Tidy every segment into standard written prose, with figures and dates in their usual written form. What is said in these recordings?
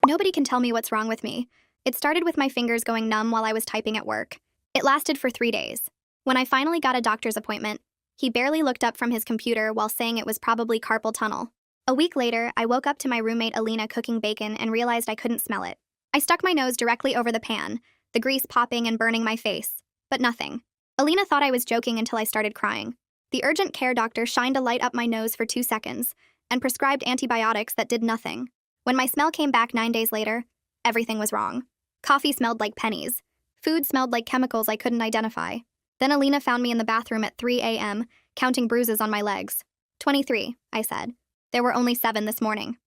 Nobody can tell me what's wrong with me. It started with my fingers going numb while I was typing at work. It lasted for 3 days. When I finally got a doctor's appointment, he barely looked up from his computer while saying it was probably carpal tunnel. A week later, I woke up to my roommate Alina cooking bacon and realized I couldn't smell it. I stuck my nose directly over the pan, the grease popping and burning my face, but nothing. Alina thought I was joking until I started crying. The urgent care doctor shined a light up my nose for 2 seconds and prescribed antibiotics that did nothing. When my smell came back 9 days later, everything was wrong. Coffee smelled like pennies. Food smelled like chemicals I couldn't identify. Then Alina found me in the bathroom at 3 a.m., counting bruises on my legs. 23, I said. There were only 7 this morning.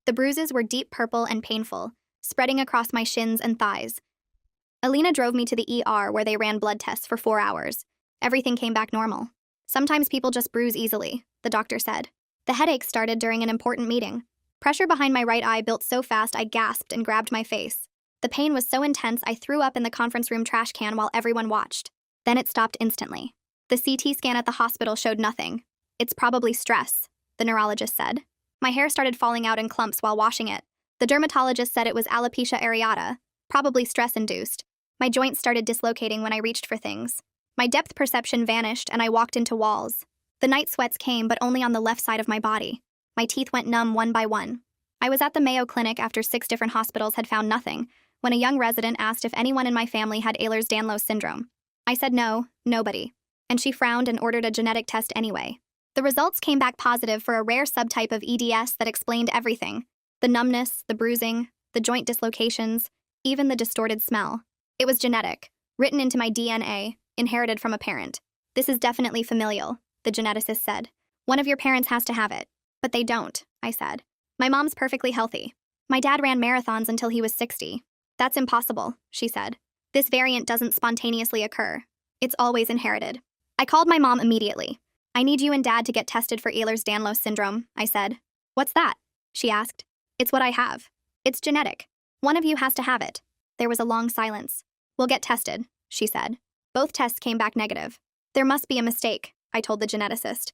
The bruises were deep purple and painful, spreading across my shins and thighs. Alina drove me to the ER where they ran blood tests for 4 hours. Everything came back normal. Sometimes people just bruise easily, the doctor said. The headache started during an important meeting. Pressure behind my right eye built so fast I gasped and grabbed my face. The pain was so intense I threw up in the conference room trash can while everyone watched. Then it stopped instantly. The CT scan at the hospital showed nothing. It's probably stress, the neurologist said. My hair started falling out in clumps while washing it. The dermatologist said it was alopecia areata, probably stress-induced. My joints started dislocating when I reached for things. My depth perception vanished and I walked into walls. The night sweats came, but only on the left side of my body. My teeth went numb one by one. I was at the Mayo Clinic after 6 different hospitals had found nothing, when a young resident asked if anyone in my family had Ehlers-Danlos syndrome. I said no, nobody. And she frowned and ordered a genetic test anyway. The results came back positive for a rare subtype of EDS that explained everything. The numbness, the bruising, the joint dislocations, even the distorted smell. It was genetic, written into my DNA, inherited from a parent. This is definitely familial, the geneticist said. One of your parents has to have it. But they don't, I said. My mom's perfectly healthy. My dad ran marathons until he was 60. That's impossible, she said. This variant doesn't spontaneously occur. It's always inherited. I called my mom immediately. I need you and Dad to get tested for Ehlers-Danlos syndrome, I said. What's that? She asked. It's what I have. It's genetic. One of you has to have it. There was a long silence. We'll get tested, she said. Both tests came back negative. There must be a mistake, I told the geneticist.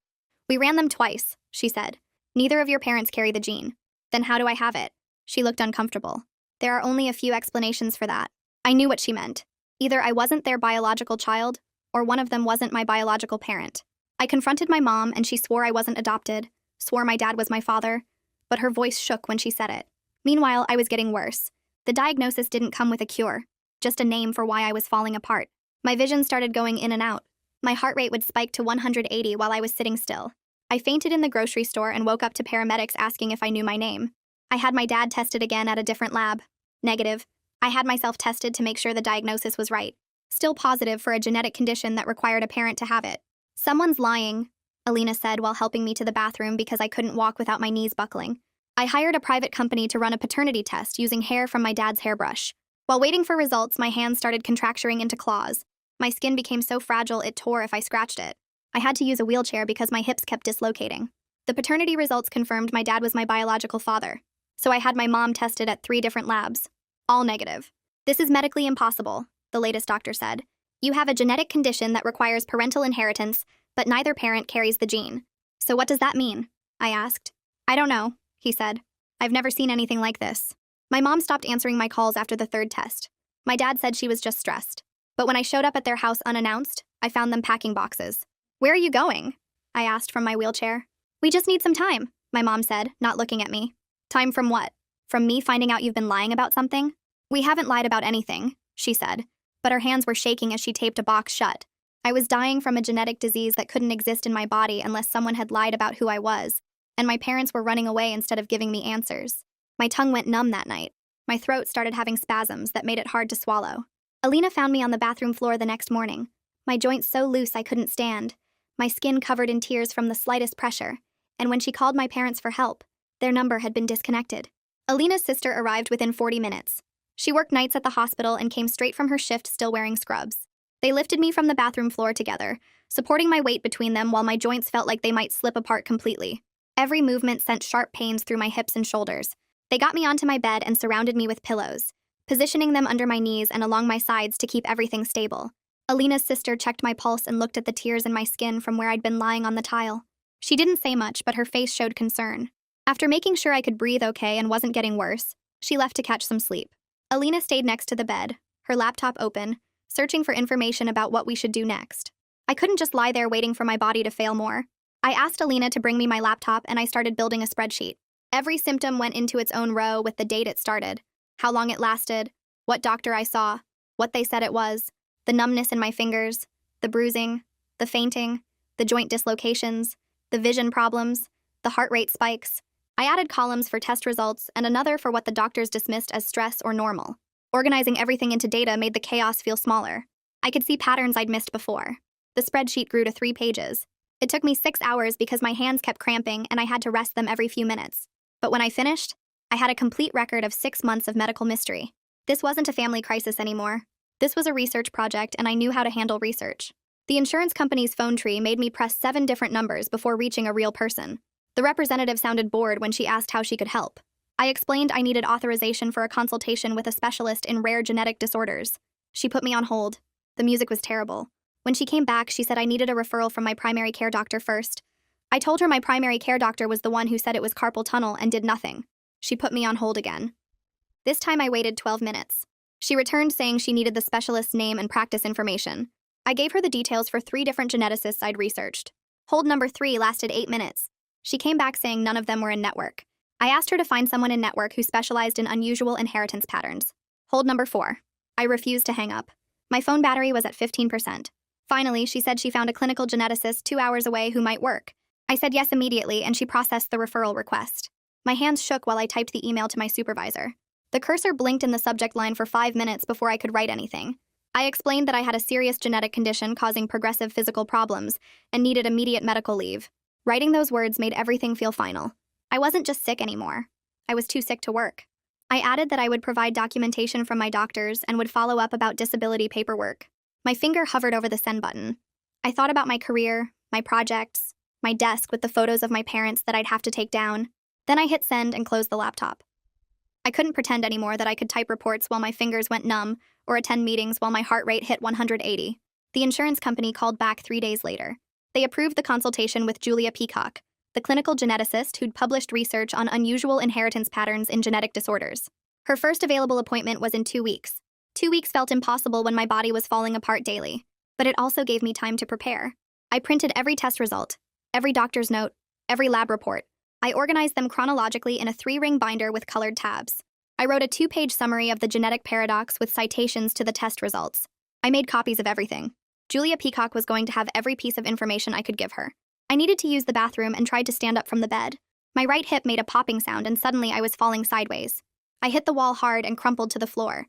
We ran them twice, she said. Neither of your parents carry the gene. Then how do I have it? She looked uncomfortable. There are only a few explanations for that. I knew what she meant. Either I wasn't their biological child, or one of them wasn't my biological parent. I confronted my mom and she swore I wasn't adopted, swore my dad was my father, but her voice shook when she said it. Meanwhile, I was getting worse. The diagnosis didn't come with a cure, just a name for why I was falling apart. My vision started going in and out. My heart rate would spike to 180 while I was sitting still. I fainted in the grocery store and woke up to paramedics asking if I knew my name. I had my dad tested again at a different lab. Negative. I had myself tested to make sure the diagnosis was right. Still positive for a genetic condition that required a parent to have it. Someone's lying, Alina said while helping me to the bathroom because I couldn't walk without my knees buckling. I hired a private company to run a paternity test using hair from my dad's hairbrush. While waiting for results, my hands started contracturing into claws. My skin became so fragile it tore if I scratched it. I had to use a wheelchair because my hips kept dislocating. The paternity results confirmed my dad was my biological father, so I had my mom tested at 3 different labs. All negative. This is medically impossible, the latest doctor said. You have a genetic condition that requires parental inheritance, but neither parent carries the gene. So what does that mean? I asked. I don't know, he said. I've never seen anything like this. My mom stopped answering my calls after the 3rd test. My dad said she was just stressed. But when I showed up at their house unannounced, I found them packing boxes. Where are you going? I asked from my wheelchair. We just need some time, my mom said, not looking at me. Time from what? From me finding out you've been lying about something? We haven't lied about anything, she said, but her hands were shaking as she taped a box shut. I was dying from a genetic disease that couldn't exist in my body unless someone had lied about who I was, and my parents were running away instead of giving me answers. My tongue went numb that night. My throat started having spasms that made it hard to swallow. Alina found me on the bathroom floor the next morning, my joints so loose I couldn't stand, my skin covered in tears from the slightest pressure, and when she called my parents for help, their number had been disconnected. Alina's sister arrived within 40 minutes. She worked nights at the hospital and came straight from her shift still wearing scrubs. They lifted me from the bathroom floor together, supporting my weight between them while my joints felt like they might slip apart completely. Every movement sent sharp pains through my hips and shoulders. They got me onto my bed and surrounded me with pillows, positioning them under my knees and along my sides to keep everything stable. Alina's sister checked my pulse and looked at the tears in my skin from where I'd been lying on the tile. She didn't say much, but her face showed concern. After making sure I could breathe okay and wasn't getting worse, She left to catch some sleep. Alina stayed next to the bed, her laptop open, searching for information about what we should do next. I couldn't just lie there waiting for my body to fail more. I asked Alina to bring me my laptop and I started building a spreadsheet. Every symptom went into its own row with the date it started, how long it lasted, what doctor I saw, what they said it was, the numbness in my fingers, the bruising, the fainting, the joint dislocations, the vision problems, the heart rate spikes. I added columns for test results and another for what the doctors dismissed as stress or normal. Organizing everything into data made the chaos feel smaller. I could see patterns I'd missed before. The spreadsheet grew to 3 pages. It took me 6 hours because my hands kept cramping and I had to rest them every few minutes. But when I finished, I had a complete record of 6 months of medical mystery. This wasn't a family crisis anymore. This was a research project and I knew how to handle research. The insurance company's phone tree made me press 7 different numbers before reaching a real person. The representative sounded bored when she asked how she could help. I explained I needed authorization for a consultation with a specialist in rare genetic disorders. She put me on hold. The music was terrible. When she came back, she said I needed a referral from my primary care doctor first. I told her my primary care doctor was the one who said it was carpal tunnel and did nothing. She put me on hold again. This time I waited 12 minutes. She returned saying she needed the specialist's name and practice information. I gave her the details for 3 different geneticists I'd researched. Hold number 3 lasted 8 minutes. She came back saying none of them were in network. I asked her to find someone in network who specialized in unusual inheritance patterns. Hold number 4. I refused to hang up. My phone battery was at 15%. Finally, she said she found a clinical geneticist 2 hours away who might work. I said yes immediately, and she processed the referral request. My hands shook while I typed the email to my supervisor. The cursor blinked in the subject line for 5 minutes before I could write anything. I explained that I had a serious genetic condition causing progressive physical problems and needed immediate medical leave. Writing those words made everything feel final. I wasn't just sick anymore. I was too sick to work. I added that I would provide documentation from my doctors and would follow up about disability paperwork. My finger hovered over the send button. I thought about my career, my projects, my desk with the photos of my parents that I'd have to take down. Then I hit send and closed the laptop. I couldn't pretend anymore that I could type reports while my fingers went numb or attend meetings while my heart rate hit 180. The insurance company called back 3 days later. They approved the consultation with Julia Peacock, the clinical geneticist who'd published research on unusual inheritance patterns in genetic disorders. Her first available appointment was in 2 weeks. 2 weeks felt impossible when my body was falling apart daily, but it also gave me time to prepare. I printed every test result, every doctor's note, every lab report. I organized them chronologically in a 3-ring binder with colored tabs. I wrote a 2-page summary of the genetic paradox with citations to the test results. I made copies of everything. Julia Peacock was going to have every piece of information I could give her. I needed to use the bathroom and tried to stand up from the bed. My right hip made a popping sound and suddenly I was falling sideways. I hit the wall hard and crumpled to the floor.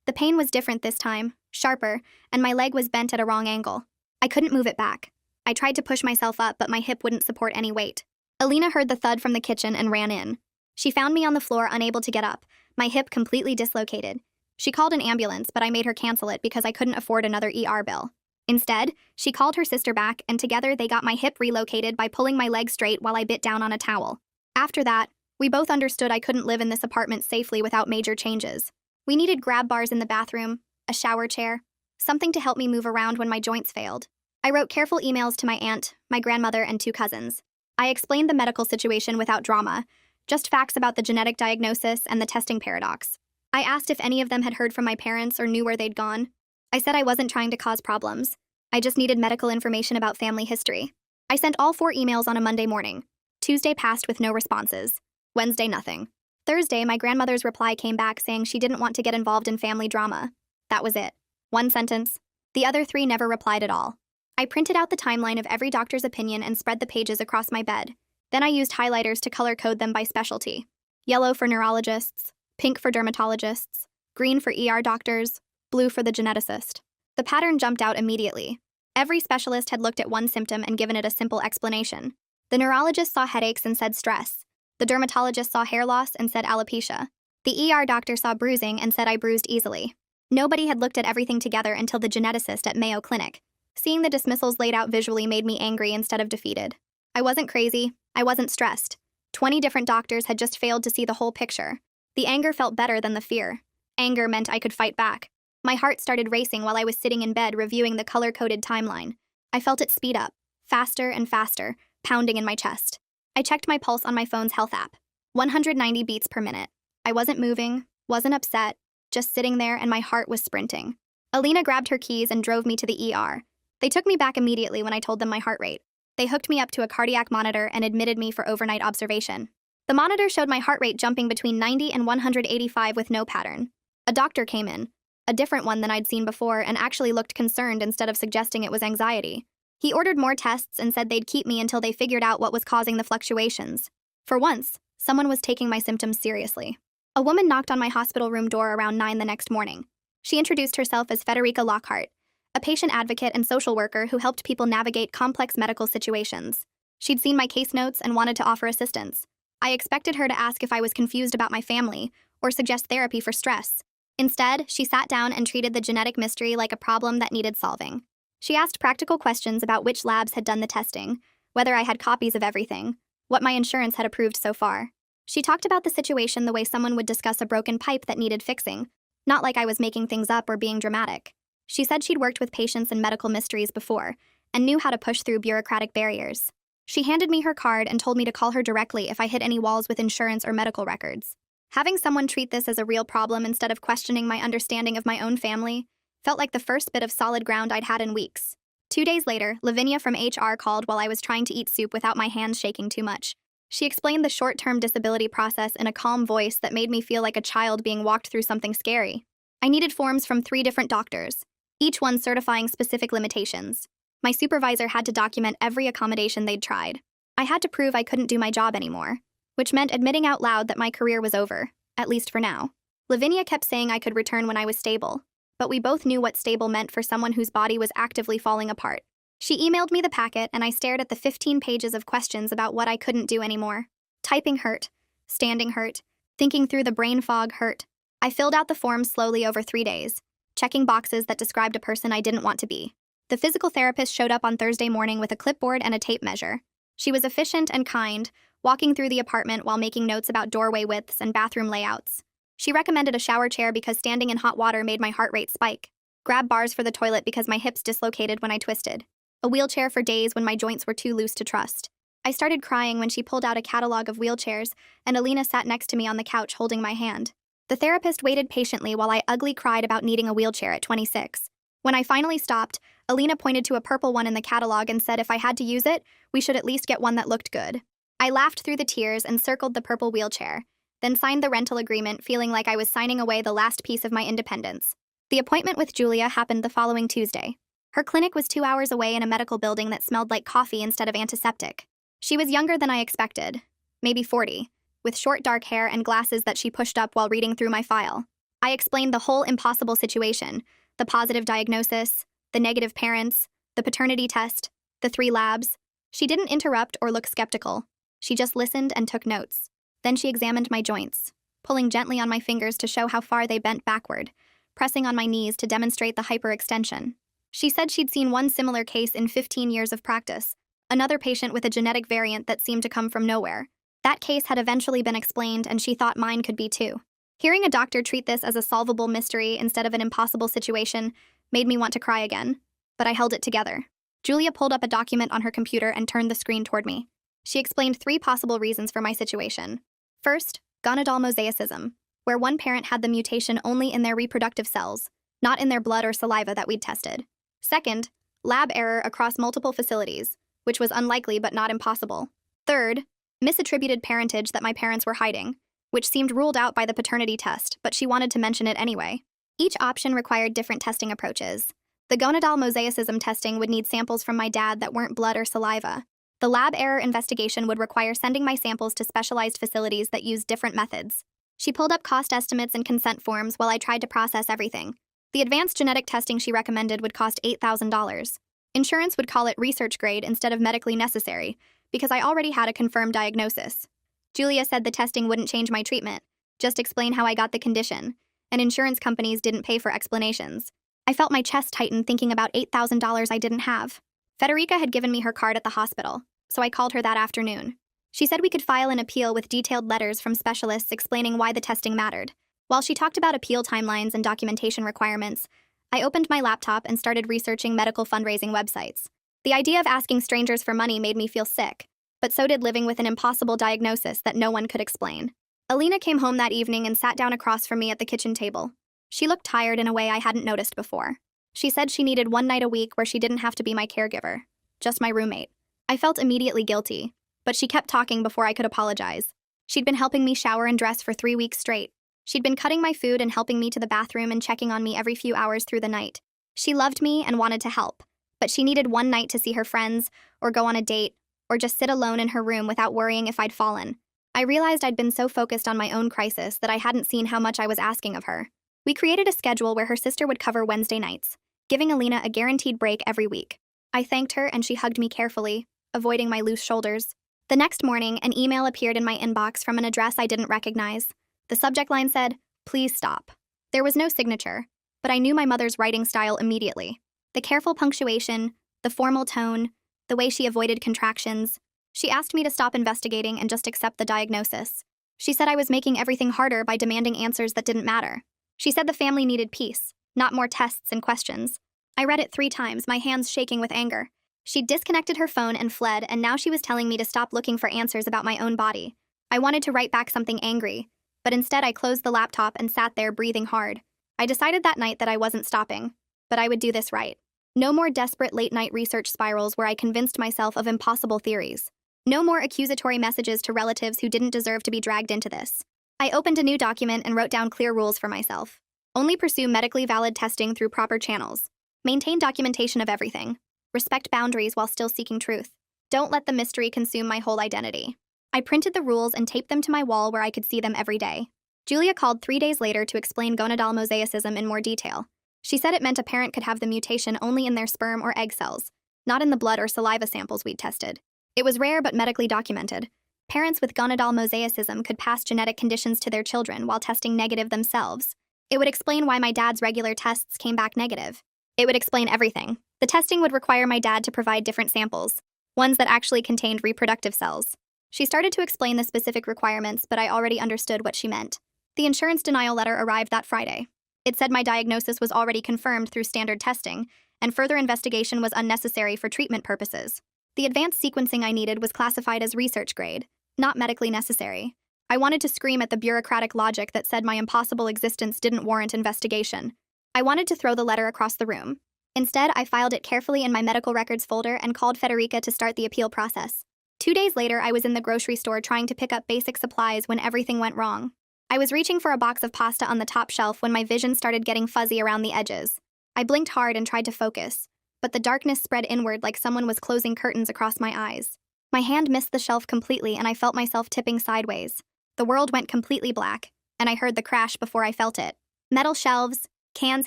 The pain was different this time, sharper, and my leg was bent at a wrong angle. I couldn't move it back. I tried to push myself up, but my hip wouldn't support any weight. Alina heard the thud from the kitchen and ran in. She found me on the floor, unable to get up, my hip completely dislocated. She called an ambulance, but I made her cancel it because I couldn't afford another ER bill. Instead, she called her sister back, and together they got my hip relocated by pulling my leg straight while I bit down on a towel. After that, we both understood I couldn't live in this apartment safely without major changes. We needed grab bars in the bathroom, a shower chair, something to help me move around when my joints failed. I wrote careful emails to my aunt, my grandmother, and 2 cousins. I explained the medical situation without drama, just facts about the genetic diagnosis and the testing paradox. I asked if any of them had heard from my parents or knew where they'd gone. I said I wasn't trying to cause problems. I just needed medical information about family history. I sent all 4 emails on a Monday morning. Tuesday passed with no responses. Wednesday, nothing. Thursday, my grandmother's reply came back saying she didn't want to get involved in family drama. That was it. 1 sentence. The other 3 never replied at all. I printed out the timeline of every doctor's opinion and spread the pages across my bed. Then I used highlighters to color code them by specialty. Yellow for neurologists, pink for dermatologists, green for ER doctors, blue for the geneticist. The pattern jumped out immediately. Every specialist had looked at one symptom and given it a simple explanation. The neurologist saw headaches and said stress. The dermatologist saw hair loss and said alopecia. The ER doctor saw bruising and said I bruised easily. Nobody had looked at everything together until the geneticist at Mayo Clinic. Seeing the dismissals laid out visually made me angry instead of defeated. I wasn't crazy. I wasn't stressed. 20 different doctors had just failed to see the whole picture. The anger felt better than the fear. Anger meant I could fight back. My heart started racing while I was sitting in bed reviewing the color-coded timeline. I felt it speed up, faster and faster, pounding in my chest. I checked my pulse on my phone's health app. 190 beats per minute. I wasn't moving, wasn't upset, just sitting there, and my heart was sprinting. Alina grabbed her keys and drove me to the ER. They took me back immediately when I told them my heart rate. They hooked me up to a cardiac monitor and admitted me for overnight observation. The monitor showed my heart rate jumping between 90 and 185 with no pattern. A doctor came in, a different one than I'd seen before, and actually looked concerned instead of suggesting it was anxiety. He ordered more tests and said they'd keep me until they figured out what was causing the fluctuations. For once, someone was taking my symptoms seriously. A woman knocked on my hospital room door around 9 the next morning. She introduced herself as Federica Lockhart, a patient advocate and social worker who helped people navigate complex medical situations. She'd seen my case notes and wanted to offer assistance. I expected her to ask if I was confused about my family or suggest therapy for stress. Instead, she sat down and treated the genetic mystery like a problem that needed solving. She asked practical questions about which labs had done the testing, whether I had copies of everything, what my insurance had approved so far. She talked about the situation the way someone would discuss a broken pipe that needed fixing, not like I was making things up or being dramatic. She said she'd worked with patients in medical mysteries before and knew how to push through bureaucratic barriers. She handed me her card and told me to call her directly if I hit any walls with insurance or medical records. Having someone treat this as a real problem instead of questioning my understanding of my own family felt like the first bit of solid ground I'd had in weeks. 2 days later, Lavinia from HR called while I was trying to eat soup without my hands shaking too much. She explained the short-term disability process in a calm voice that made me feel like a child being walked through something scary. I needed forms from 3 different doctors, each one certifying specific limitations. My supervisor had to document every accommodation they'd tried. I had to prove I couldn't do my job anymore, which meant admitting out loud that my career was over, at least for now. Lavinia kept saying I could return when I was stable, but we both knew what stable meant for someone whose body was actively falling apart. She emailed me the packet, and I stared at the 15 pages of questions about what I couldn't do anymore. Typing hurt, standing hurt, thinking through the brain fog hurt. I filled out the forms slowly over 3 days, checking boxes that described a person I didn't want to be. The physical therapist showed up on Thursday morning with a clipboard and a tape measure. She was efficient and kind, walking through the apartment while making notes about doorway widths and bathroom layouts. She recommended a shower chair because standing in hot water made my heart rate spike, grab bars for the toilet because my hips dislocated when I twisted, a wheelchair for days when my joints were too loose to trust. I started crying when she pulled out a catalog of wheelchairs, and Alina sat next to me on the couch holding my hand. The therapist waited patiently while I ugly cried about needing a wheelchair at 26. When I finally stopped, Alina pointed to a purple one in the catalog and said if I had to use it, we should at least get one that looked good. I laughed through the tears and circled the purple wheelchair, then signed the rental agreement, feeling like I was signing away the last piece of my independence. The appointment with Julia happened the following Tuesday. Her clinic was 2 hours away in a medical building that smelled like coffee instead of antiseptic. She was younger than I expected, maybe 40, with short dark hair and glasses that she pushed up while reading through my file. I explained the whole impossible situation, the positive diagnosis, the negative parents, the paternity test, the 3 labs. She didn't interrupt or look skeptical. She just listened and took notes. Then she examined my joints, pulling gently on my fingers to show how far they bent backward, pressing on my knees to demonstrate the hyperextension. She said she'd seen one similar case in 15 years of practice, another patient with a genetic variant that seemed to come from nowhere. That case had eventually been explained, and she thought mine could be too. Hearing a doctor treat this as a solvable mystery instead of an impossible situation made me want to cry again, but I held it together. Julia pulled up a document on her computer and turned the screen toward me. She explained 3 possible reasons for my situation. First, gonadal mosaicism, where one parent had the mutation only in their reproductive cells, not in their blood or saliva that we'd tested. Second, lab error across multiple facilities, which was unlikely but not impossible. Third, misattributed parentage that my parents were hiding, which seemed ruled out by the paternity test, but she wanted to mention it anyway. Each option required different testing approaches. The gonadal mosaicism testing would need samples from my dad that weren't blood or saliva. The lab error investigation would require sending my samples to specialized facilities that used different methods. She pulled up cost estimates and consent forms while I tried to process everything. The advanced genetic testing she recommended would cost $8,000. Insurance would call it research grade instead of medically necessary, because I already had a confirmed diagnosis. Julia said the testing wouldn't change my treatment, just explain how I got the condition, and insurance companies didn't pay for explanations. I felt my chest tighten thinking about $8,000 I didn't have. Federica had given me her card at the hospital, so I called her that afternoon. She said we could file an appeal with detailed letters from specialists explaining why the testing mattered. While she talked about appeal timelines and documentation requirements, I opened my laptop and started researching medical fundraising websites. The idea of asking strangers for money made me feel sick, but so did living with an impossible diagnosis that no one could explain. Alina came home that evening and sat down across from me at the kitchen table. She looked tired in a way I hadn't noticed before. She said she needed one night a week where she didn't have to be my caregiver, just my roommate. I felt immediately guilty, but she kept talking before I could apologize. She'd been helping me shower and dress for 3 weeks straight. She'd been cutting my food and helping me to the bathroom and checking on me every few hours through the night. She loved me and wanted to help, but she needed one night to see her friends, or go on a date, or just sit alone in her room without worrying if I'd fallen. I realized I'd been so focused on my own crisis that I hadn't seen how much I was asking of her. We created a schedule where her sister would cover Wednesday nights, giving Alina a guaranteed break every week. I thanked her and she hugged me carefully, avoiding my loose shoulders. The next morning, an email appeared in my inbox from an address I didn't recognize. The subject line said, "Please stop." There was no signature, but I knew my mother's writing style immediately. The careful punctuation, the formal tone, the way she avoided contractions. She asked me to stop investigating and just accept the diagnosis. She said I was making everything harder by demanding answers that didn't matter. She said the family needed peace, not more tests and questions. I read it 3 times, my hands shaking with anger. She disconnected her phone and fled, and now she was telling me to stop looking for answers about my own body. I wanted to write back something angry, but instead I closed the laptop and sat there breathing hard. I decided that night that I wasn't stopping, but I would do this right. No more desperate late-night research spirals where I convinced myself of impossible theories. No more accusatory messages to relatives who didn't deserve to be dragged into this. I opened a new document and wrote down clear rules for myself. Only pursue medically valid testing through proper channels. Maintain documentation of everything. Respect boundaries while still seeking truth. Don't let the mystery consume my whole identity. I printed the rules and taped them to my wall where I could see them every day. Julia called 3 days later to explain gonadal mosaicism in more detail. She said it meant a parent could have the mutation only in their sperm or egg cells, not in the blood or saliva samples we'd tested. It was rare but medically documented. Parents with gonadal mosaicism could pass genetic conditions to their children while testing negative themselves. It would explain why my dad's regular tests came back negative. It would explain everything. The testing would require my dad to provide different samples, ones that actually contained reproductive cells. She started to explain the specific requirements, but I already understood what she meant. The insurance denial letter arrived that Friday. It said my diagnosis was already confirmed through standard testing, and further investigation was unnecessary for treatment purposes. The advanced sequencing I needed was classified as research grade, not medically necessary. I wanted to scream at the bureaucratic logic that said my impossible existence didn't warrant investigation. I wanted to throw the letter across the room. Instead, I filed it carefully in my medical records folder and called Federica to start the appeal process. 2 days later, I was in the grocery store trying to pick up basic supplies when everything went wrong. I was reaching for a box of pasta on the top shelf when my vision started getting fuzzy around the edges. I blinked hard and tried to focus, but the darkness spread inward like someone was closing curtains across my eyes. My hand missed the shelf completely and I felt myself tipping sideways. The world went completely black, and I heard the crash before I felt it. Metal shelves, cans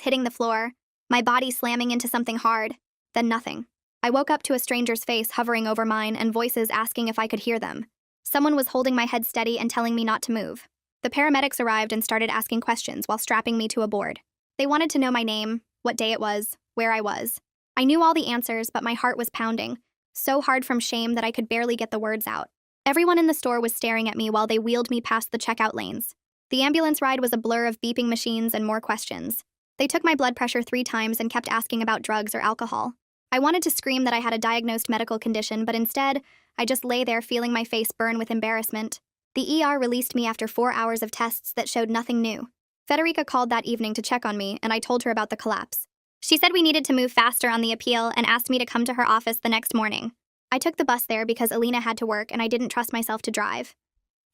hitting the floor, my body slamming into something hard, then nothing. I woke up to a stranger's face hovering over mine and voices asking if I could hear them. Someone was holding my head steady and telling me not to move. The paramedics arrived and started asking questions while strapping me to a board. They wanted to know my name, what day it was, where I was. I knew all the answers, but my heart was pounding, so hard from shame that I could barely get the words out. Everyone in the store was staring at me while they wheeled me past the checkout lanes. The ambulance ride was a blur of beeping machines and more questions. They took my blood pressure 3 times and kept asking about drugs or alcohol. I wanted to scream that I had a diagnosed medical condition, but instead, I just lay there feeling my face burn with embarrassment. The ER released me after 4 hours of tests that showed nothing new. Federica called that evening to check on me, and I told her about the collapse. She said we needed to move faster on the appeal and asked me to come to her office the next morning. I took the bus there because Alina had to work and I didn't trust myself to drive.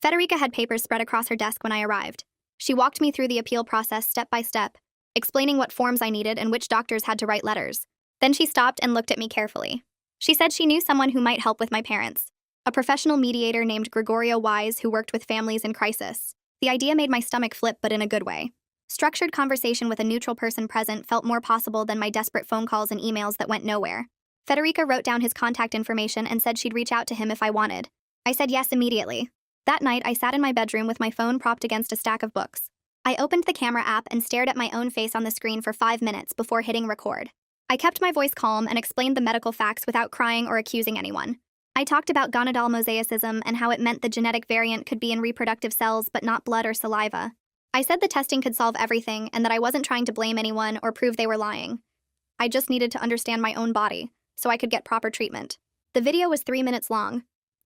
Federica had papers spread across her desk when I arrived. She walked me through the appeal process step by step, explaining what forms I needed and which doctors had to write letters. Then she stopped and looked at me carefully. She said she knew someone who might help with my parents, a professional mediator named Gregorio Wise who worked with families in crisis. The idea made my stomach flip, but in a good way. Structured conversation with a neutral person present felt more possible than my desperate phone calls and emails that went nowhere. Federica wrote down his contact information and said she'd reach out to him if I wanted. I said yes immediately. That night, I sat in my bedroom with my phone propped against a stack of books. I opened the camera app and stared at my own face on the screen for 5 minutes before hitting record. I kept my voice calm and explained the medical facts without crying or accusing anyone. I talked about gonadal mosaicism and how it meant the genetic variant could be in reproductive cells but not blood or saliva. I said the testing could solve everything and that I wasn't trying to blame anyone or prove they were lying. I just needed to understand my own body, so I could get proper treatment. The video was 3 minutes long.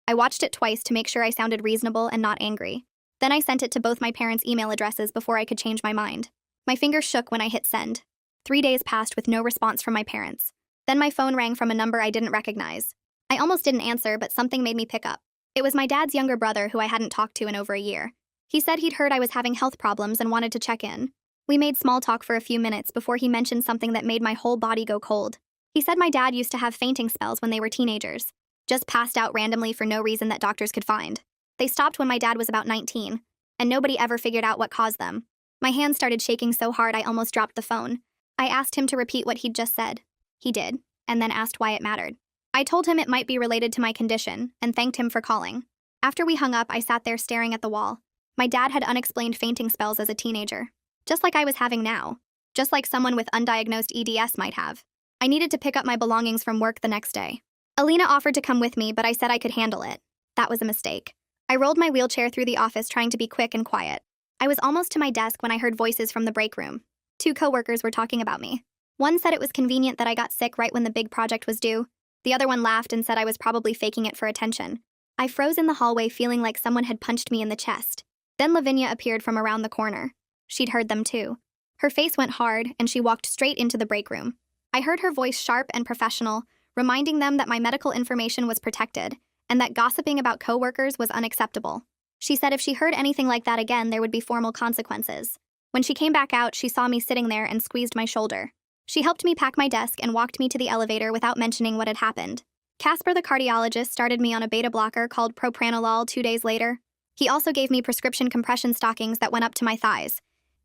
I watched it twice to make sure I sounded reasonable and not angry. Then I sent it to both my parents' email addresses before I could change my mind. My fingers shook when I hit send. 3 days passed with no response from my parents. Then my phone rang from a number I didn't recognize. I almost didn't answer, but something made me pick up. It was my dad's younger brother who I hadn't talked to in over a year. He said he'd heard I was having health problems and wanted to check in. We made small talk for a few minutes before he mentioned something that made my whole body go cold. He said my dad used to have fainting spells when they were teenagers. Just passed out randomly for no reason that doctors could find. They stopped when my dad was about 19, and nobody ever figured out what caused them. My hands started shaking so hard I almost dropped the phone. I asked him to repeat what he'd just said. He did, and then asked why it mattered. I told him it might be related to my condition, and thanked him for calling. After we hung up, I sat there staring at the wall. My dad had unexplained fainting spells as a teenager. Just like I was having now. Just like someone with undiagnosed EDS might have. I needed to pick up my belongings from work the next day. Alina offered to come with me, but I said I could handle it. That was a mistake. I rolled my wheelchair through the office trying to be quick and quiet. I was almost to my desk when I heard voices from the break room. 2 coworkers were talking about me. One said it was convenient that I got sick right when the big project was due. The other one laughed and said I was probably faking it for attention. I froze in the hallway feeling like someone had punched me in the chest. Then Lavinia appeared from around the corner. She'd heard them too. Her face went hard and she walked straight into the break room. I heard her voice sharp and professional, reminding them that my medical information was protected and that gossiping about coworkers was unacceptable. She said if she heard anything like that again, there would be formal consequences. When she came back out, she saw me sitting there and squeezed my shoulder. She helped me pack my desk and walked me to the elevator without mentioning what had happened. Casper, the cardiologist, started me on a beta blocker called propranolol 2 days later. He also gave me prescription compression stockings that went up to my thighs.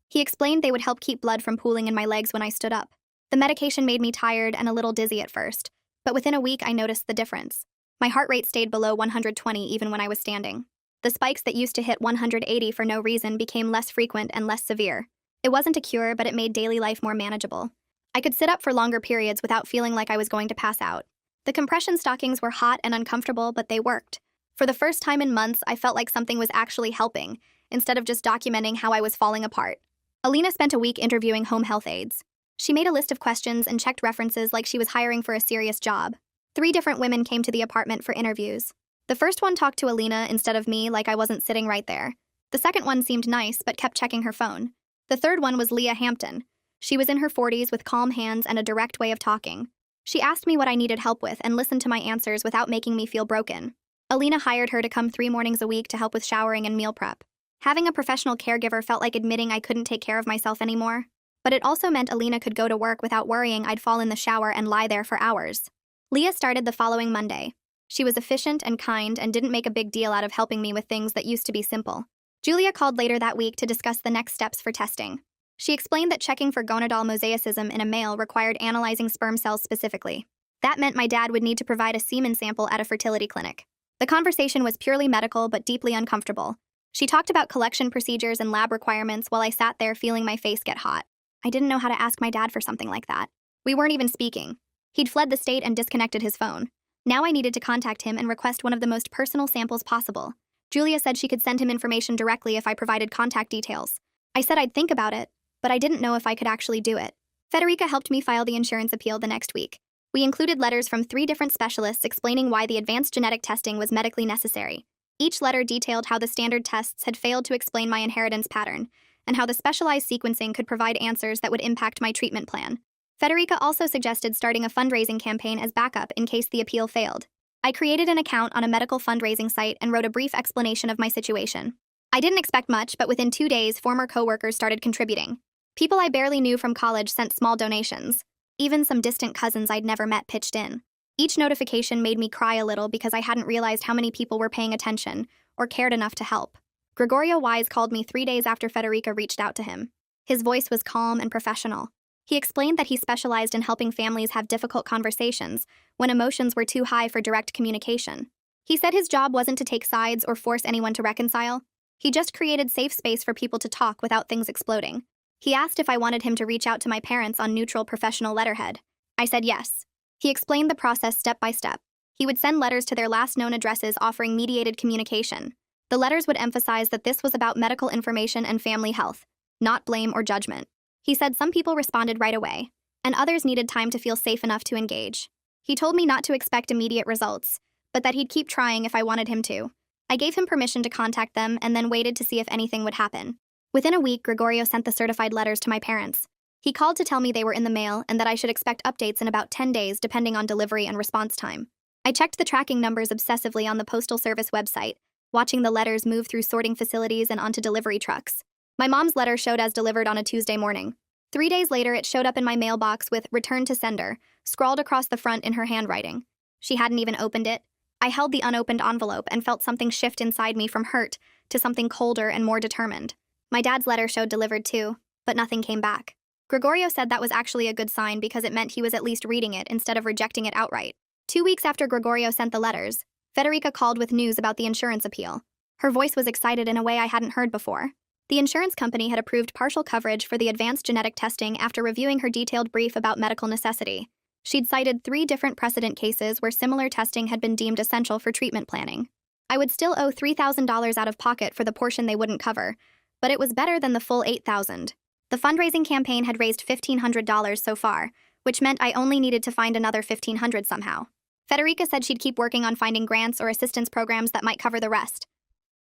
He explained they would help keep blood from pooling in my legs when I stood up. The medication made me tired and a little dizzy at first, but within a week I noticed the difference. My heart rate stayed below 120 even when I was standing. The spikes that used to hit 180 for no reason became less frequent and less severe. It wasn't a cure, but it made daily life more manageable. I could sit up for longer periods without feeling like I was going to pass out. The compression stockings were hot and uncomfortable, but they worked. For the first time in months, I felt like something was actually helping, instead of just documenting how I was falling apart. Alina spent a week interviewing home health aides. She made a list of questions and checked references like she was hiring for a serious job. 3 different women came to the apartment for interviews. The first one talked to Alina instead of me like I wasn't sitting right there. The second one seemed nice but kept checking her phone. The third one was Leah Hampton. She was in her 40s with calm hands and a direct way of talking. She asked me what I needed help with and listened to my answers without making me feel broken. Alina hired her to come 3 mornings a week to help with showering and meal prep. Having a professional caregiver felt like admitting I couldn't take care of myself anymore. But it also meant Alina could go to work without worrying I'd fall in the shower and lie there for hours. Leah started the following Monday. She was efficient and kind and didn't make a big deal out of helping me with things that used to be simple. Julia called later that week to discuss the next steps for testing. She explained that checking for gonadal mosaicism in a male required analyzing sperm cells specifically. That meant my dad would need to provide a semen sample at a fertility clinic. The conversation was purely medical but deeply uncomfortable. She talked about collection procedures and lab requirements while I sat there feeling my face get hot. I didn't know how to ask my dad for something like that. We weren't even speaking. He'd fled the state and disconnected his phone. Now I needed to contact him and request one of the most personal samples possible. Julia said she could send him information directly if I provided contact details. I said I'd think about it, but I didn't know if I could actually do it. Federica helped me file the insurance appeal the next week. We included letters from 3 different specialists explaining why the advanced genetic testing was medically necessary. Each letter detailed how the standard tests had failed to explain my inheritance pattern, and how the specialized sequencing could provide answers that would impact my treatment plan. Federica also suggested starting a fundraising campaign as backup in case the appeal failed. I created an account on a medical fundraising site and wrote a brief explanation of my situation. I didn't expect much, but within 2 days, former coworkers started contributing. People I barely knew from college sent small donations. Even some distant cousins I'd never met pitched in. Each notification made me cry a little because I hadn't realized how many people were paying attention or cared enough to help. Gregorio Wise called me 3 days after Federica reached out to him. His voice was calm and professional. He explained that he specialized in helping families have difficult conversations when emotions were too high for direct communication. He said his job wasn't to take sides or force anyone to reconcile. He just created safe space for people to talk without things exploding. He asked if I wanted him to reach out to my parents on neutral professional letterhead. I said yes. He explained the process step by step. He would send letters to their last known addresses offering mediated communication. The letters would emphasize that this was about medical information and family health, not blame or judgment. He said some people responded right away, and others needed time to feel safe enough to engage. He told me not to expect immediate results, but that he'd keep trying if I wanted him to. I gave him permission to contact them and then waited to see if anything would happen. Within a week, Gregorio sent the certified letters to my parents. He called to tell me they were in the mail and that I should expect updates in about 10 days depending on delivery and response time. I checked the tracking numbers obsessively on the Postal Service website, watching the letters move through sorting facilities and onto delivery trucks. My mom's letter showed as delivered on a Tuesday morning. 3 days later, it showed up in my mailbox with "Return to Sender" scrawled across the front in her handwriting. She hadn't even opened it. I held the unopened envelope and felt something shift inside me from hurt to something colder and more determined. My dad's letter showed delivered too, but nothing came back. Gregorio said that was actually a good sign because it meant he was at least reading it instead of rejecting it outright. 2 weeks after Gregorio sent the letters, Federica called with news about the insurance appeal. Her voice was excited in a way I hadn't heard before. The insurance company had approved partial coverage for the advanced genetic testing after reviewing her detailed brief about medical necessity. She'd cited 3 different precedent cases where similar testing had been deemed essential for treatment planning. I would still owe $3,000 out of pocket for the portion they wouldn't cover, but it was better than the full $8,000. The fundraising campaign had raised $1,500 so far, which meant I only needed to find another $1,500 somehow. Federica said she'd keep working on finding grants or assistance programs that might cover the rest.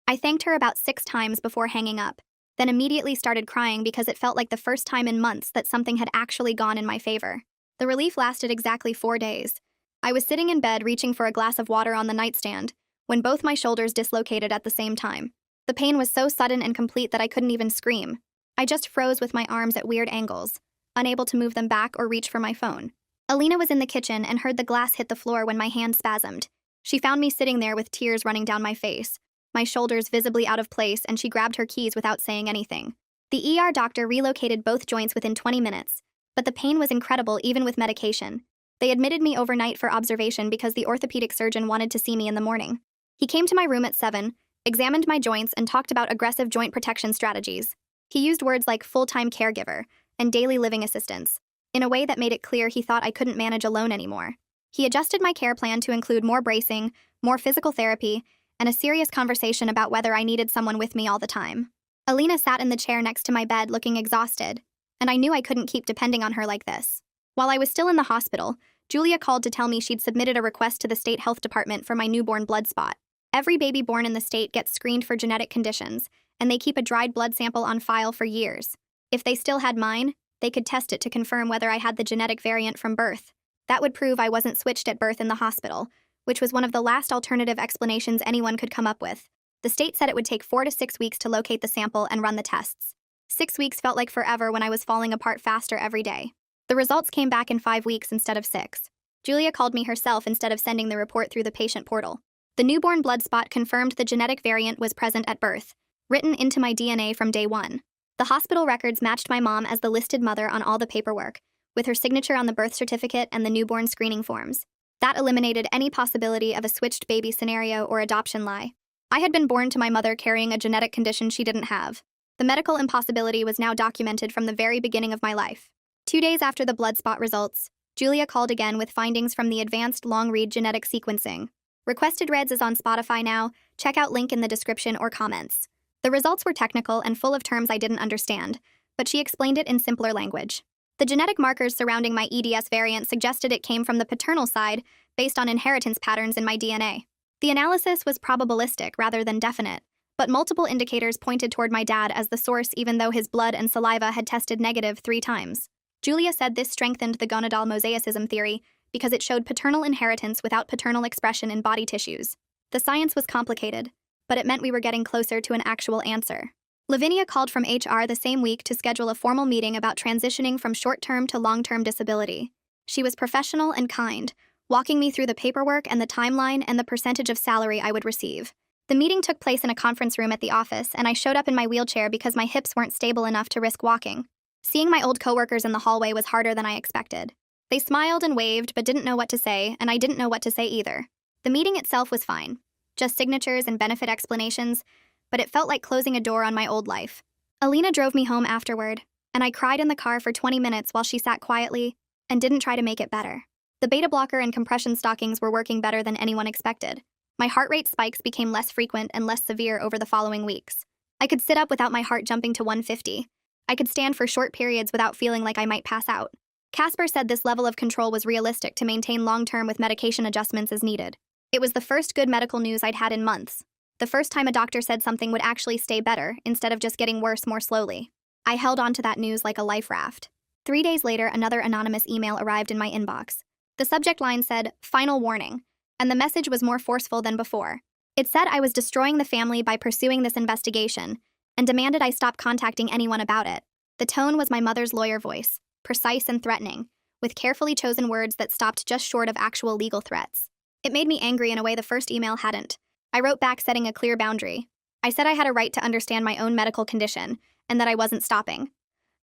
I thanked her about 6 times before hanging up, then immediately started crying because it felt like the first time in months that something had actually gone in my favor. The relief lasted exactly 4 days. I was sitting in bed reaching for a glass of water on the nightstand when both my shoulders dislocated at the same time. The pain was so sudden and complete that I couldn't even scream. I just froze with my arms at weird angles, unable to move them back or reach for my phone. Alina was in the kitchen and heard the glass hit the floor when my hand spasmed. She found me sitting there with tears running down my face, my shoulders visibly out of place, and she grabbed her keys without saying anything. The ER doctor relocated both joints within 20 minutes, but the pain was incredible even with medication. They admitted me overnight for observation because the orthopedic surgeon wanted to see me in the morning. He came to my room at 7, examined my joints, and talked about aggressive joint protection strategies. He used words like full-time caregiver and daily living assistance, in a way that made it clear he thought I couldn't manage alone anymore. He adjusted my care plan to include more bracing, more physical therapy, and a serious conversation about whether I needed someone with me all the time. Alina sat in the chair next to my bed looking exhausted, and I knew I couldn't keep depending on her like this. While I was still in the hospital, Julia called to tell me she'd submitted a request to the state health department for my newborn blood spot. Every baby born in the state gets screened for genetic conditions, and they keep a dried blood sample on file for years. If they still had mine, they could test it to confirm whether I had the genetic variant from birth. That would prove I wasn't switched at birth in the hospital, which was one of the last alternative explanations anyone could come up with. The state said it would take 4 to 6 weeks to locate the sample and run the tests. 6 weeks felt like forever when I was falling apart faster every day. The results came back in 5 weeks instead of 6. Julia called me herself instead of sending the report through the patient portal. The newborn blood spot confirmed the genetic variant was present at birth, written into my DNA from day 1. The hospital records matched my mom as the listed mother on all the paperwork, with her signature on the birth certificate and the newborn screening forms. That eliminated any possibility of a switched baby scenario or adoption lie. I had been born to my mother carrying a genetic condition she didn't have. The medical impossibility was now documented from the very beginning of my life. 2 days after the blood spot results, Julia called again with findings from the advanced long-read genetic sequencing. Requested Reads is on Spotify now. Check out link in the description or comments. The results were technical and full of terms I didn't understand, but she explained it in simpler language. The genetic markers surrounding my EDS variant suggested it came from the paternal side based on inheritance patterns in my DNA. The analysis was probabilistic rather than definite, but multiple indicators pointed toward my dad as the source even though his blood and saliva had tested negative 3 times. Julia said this strengthened the gonadal mosaicism theory because it showed paternal inheritance without paternal expression in body tissues. The science was complicated, but it meant we were getting closer to an actual answer. Lavinia called from HR the same week to schedule a formal meeting about transitioning from short-term to long-term disability. She was professional and kind, walking me through the paperwork and the timeline and the percentage of salary I would receive. The meeting took place in a conference room at the office, and I showed up in my wheelchair because my hips weren't stable enough to risk walking. Seeing my old coworkers in the hallway was harder than I expected. They smiled and waved but didn't know what to say, and I didn't know what to say either. The meeting itself was fine, just signatures and benefit explanations, but it felt like closing a door on my old life. Alina drove me home afterward, and I cried in the car for 20 minutes while she sat quietly and didn't try to make it better. The beta blocker and compression stockings were working better than anyone expected. My heart rate spikes became less frequent and less severe over the following weeks. I could sit up without my heart jumping to 150. I could stand for short periods without feeling like I might pass out. Casper said this level of control was realistic to maintain long-term with medication adjustments as needed. It was the first good medical news I'd had in months. The first time a doctor said something would actually stay better instead of just getting worse more slowly. I held on to that news like a life raft. 3 days later, another anonymous email arrived in my inbox. The subject line said, "Final warning," and the message was more forceful than before. It said I was destroying the family by pursuing this investigation, and demanded I stop contacting anyone about it. The tone was my mother's lawyer voice, precise and threatening, with carefully chosen words that stopped just short of actual legal threats. It made me angry in a way the first email hadn't. I wrote back setting a clear boundary. I said I had a right to understand my own medical condition, and that I wasn't stopping.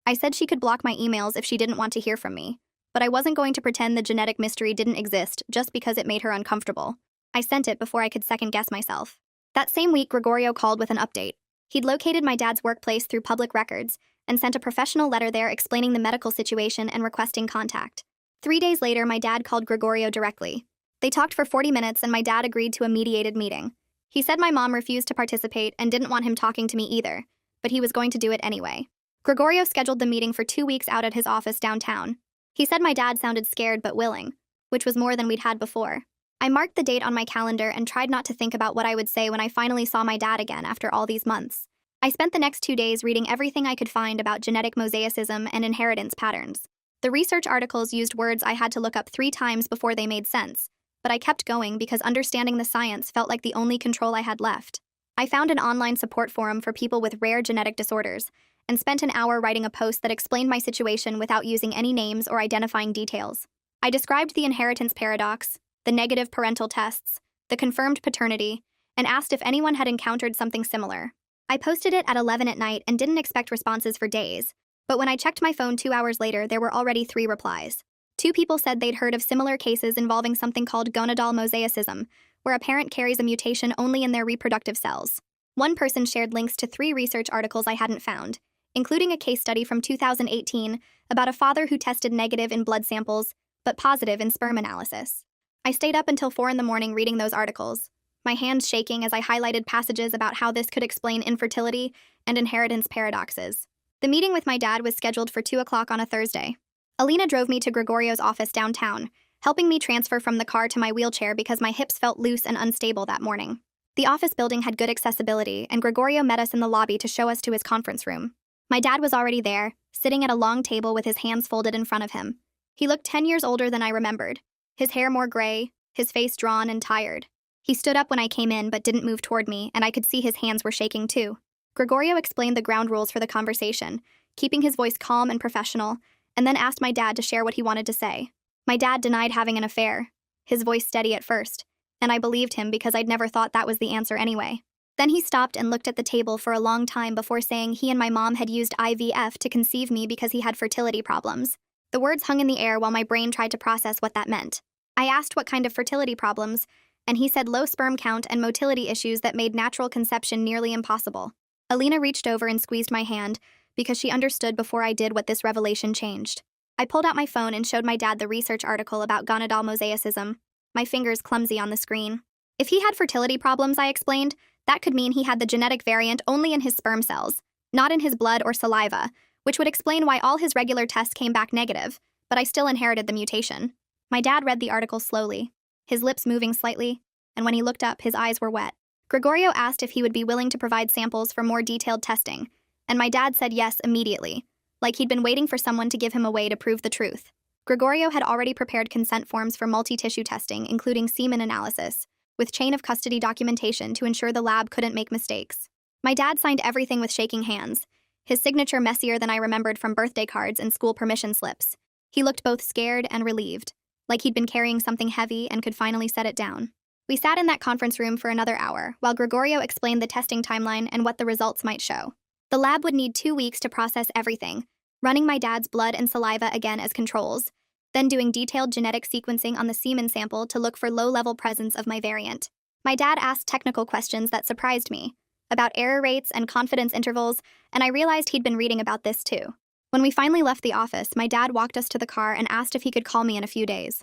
I said she could block my emails if she didn't want to hear from me, but I wasn't going to pretend the genetic mystery didn't exist just because it made her uncomfortable. I sent it before I could second-guess myself. That same week, Gregorio called with an update. He'd located my dad's workplace through public records and sent a professional letter there explaining the medical situation and requesting contact. 3 days later, my dad called Gregorio directly. They talked for 40 minutes and my dad agreed to a mediated meeting. He said my mom refused to participate and didn't want him talking to me either, but he was going to do it anyway. Gregorio scheduled the meeting for 2 weeks out at his office downtown. He said my dad sounded scared but willing, which was more than we'd had before. I marked the date on my calendar and tried not to think about what I would say when I finally saw my dad again after all these months. I spent the next 2 days reading everything I could find about genetic mosaicism and inheritance patterns. The research articles used words I had to look up 3 times before they made sense, but I kept going because understanding the science felt like the only control I had left. I found an online support forum for people with rare genetic disorders and spent an hour writing a post that explained my situation without using any names or identifying details. I described the inheritance paradox, the negative parental tests, the confirmed paternity, and asked if anyone had encountered something similar. I posted it at 11 at night and didn't expect responses for days, but when I checked my phone 2 hours later, there were already 3 replies. 2 people said they'd heard of similar cases involving something called gonadal mosaicism, where a parent carries a mutation only in their reproductive cells. 1 person shared links to 3 research articles I hadn't found, including a case study from 2018 about a father who tested negative in blood samples, but positive in sperm analysis. I stayed up until 4 in the morning reading those articles, my hands shaking as I highlighted passages about how this could explain infertility and inheritance paradoxes. The meeting with my dad was scheduled for 2 o'clock on a Thursday. Alina drove me to Gregorio's office downtown, helping me transfer from the car to my wheelchair because my hips felt loose and unstable that morning. The office building had good accessibility, and Gregorio met us in the lobby to show us to his conference room. My dad was already there, sitting at a long table with his hands folded in front of him. He looked 10 years older than I remembered, his hair more gray, his face drawn and tired. He stood up when I came in but didn't move toward me, and I could see his hands were shaking too. Gregorio explained the ground rules for the conversation, keeping his voice calm and professional, and then asked my dad to share what he wanted to say. My dad denied having an affair, his voice steady at first, and I believed him because I'd never thought that was the answer anyway. Then he stopped and looked at the table for a long time before saying he and my mom had used IVF to conceive me because he had fertility problems. The words hung in the air while my brain tried to process what that meant. I asked what kind of fertility problems, and he said low sperm count and motility issues that made natural conception nearly impossible. Alina reached over and squeezed my hand because she understood before I did what this revelation changed. I pulled out my phone and showed my dad the research article about gonadal mosaicism, my fingers clumsy on the screen. If he had fertility problems, I explained, that could mean he had the genetic variant only in his sperm cells, not in his blood or saliva, which would explain why all his regular tests came back negative, but I still inherited the mutation. My dad read the article slowly, his lips moving slightly, and when he looked up, his eyes were wet. Gregorio asked if he would be willing to provide samples for more detailed testing, and my dad said yes immediately, like he'd been waiting for someone to give him a way to prove the truth. Gregorio had already prepared consent forms for multi-tissue testing, including semen analysis, with chain of custody documentation to ensure the lab couldn't make mistakes. My dad signed everything with shaking hands, his signature messier than I remembered from birthday cards and school permission slips. He looked both scared and relieved, like he'd been carrying something heavy and could finally set it down. We sat in that conference room for another hour, while Gregorio explained the testing timeline and what the results might show. The lab would need 2 weeks to process everything, running my dad's blood and saliva again as controls, then doing detailed genetic sequencing on the semen sample to look for low-level presence of my variant. My dad asked technical questions that surprised me, about error rates and confidence intervals, and I realized he'd been reading about this too. When we finally left the office, my dad walked us to the car and asked if he could call me in a few days.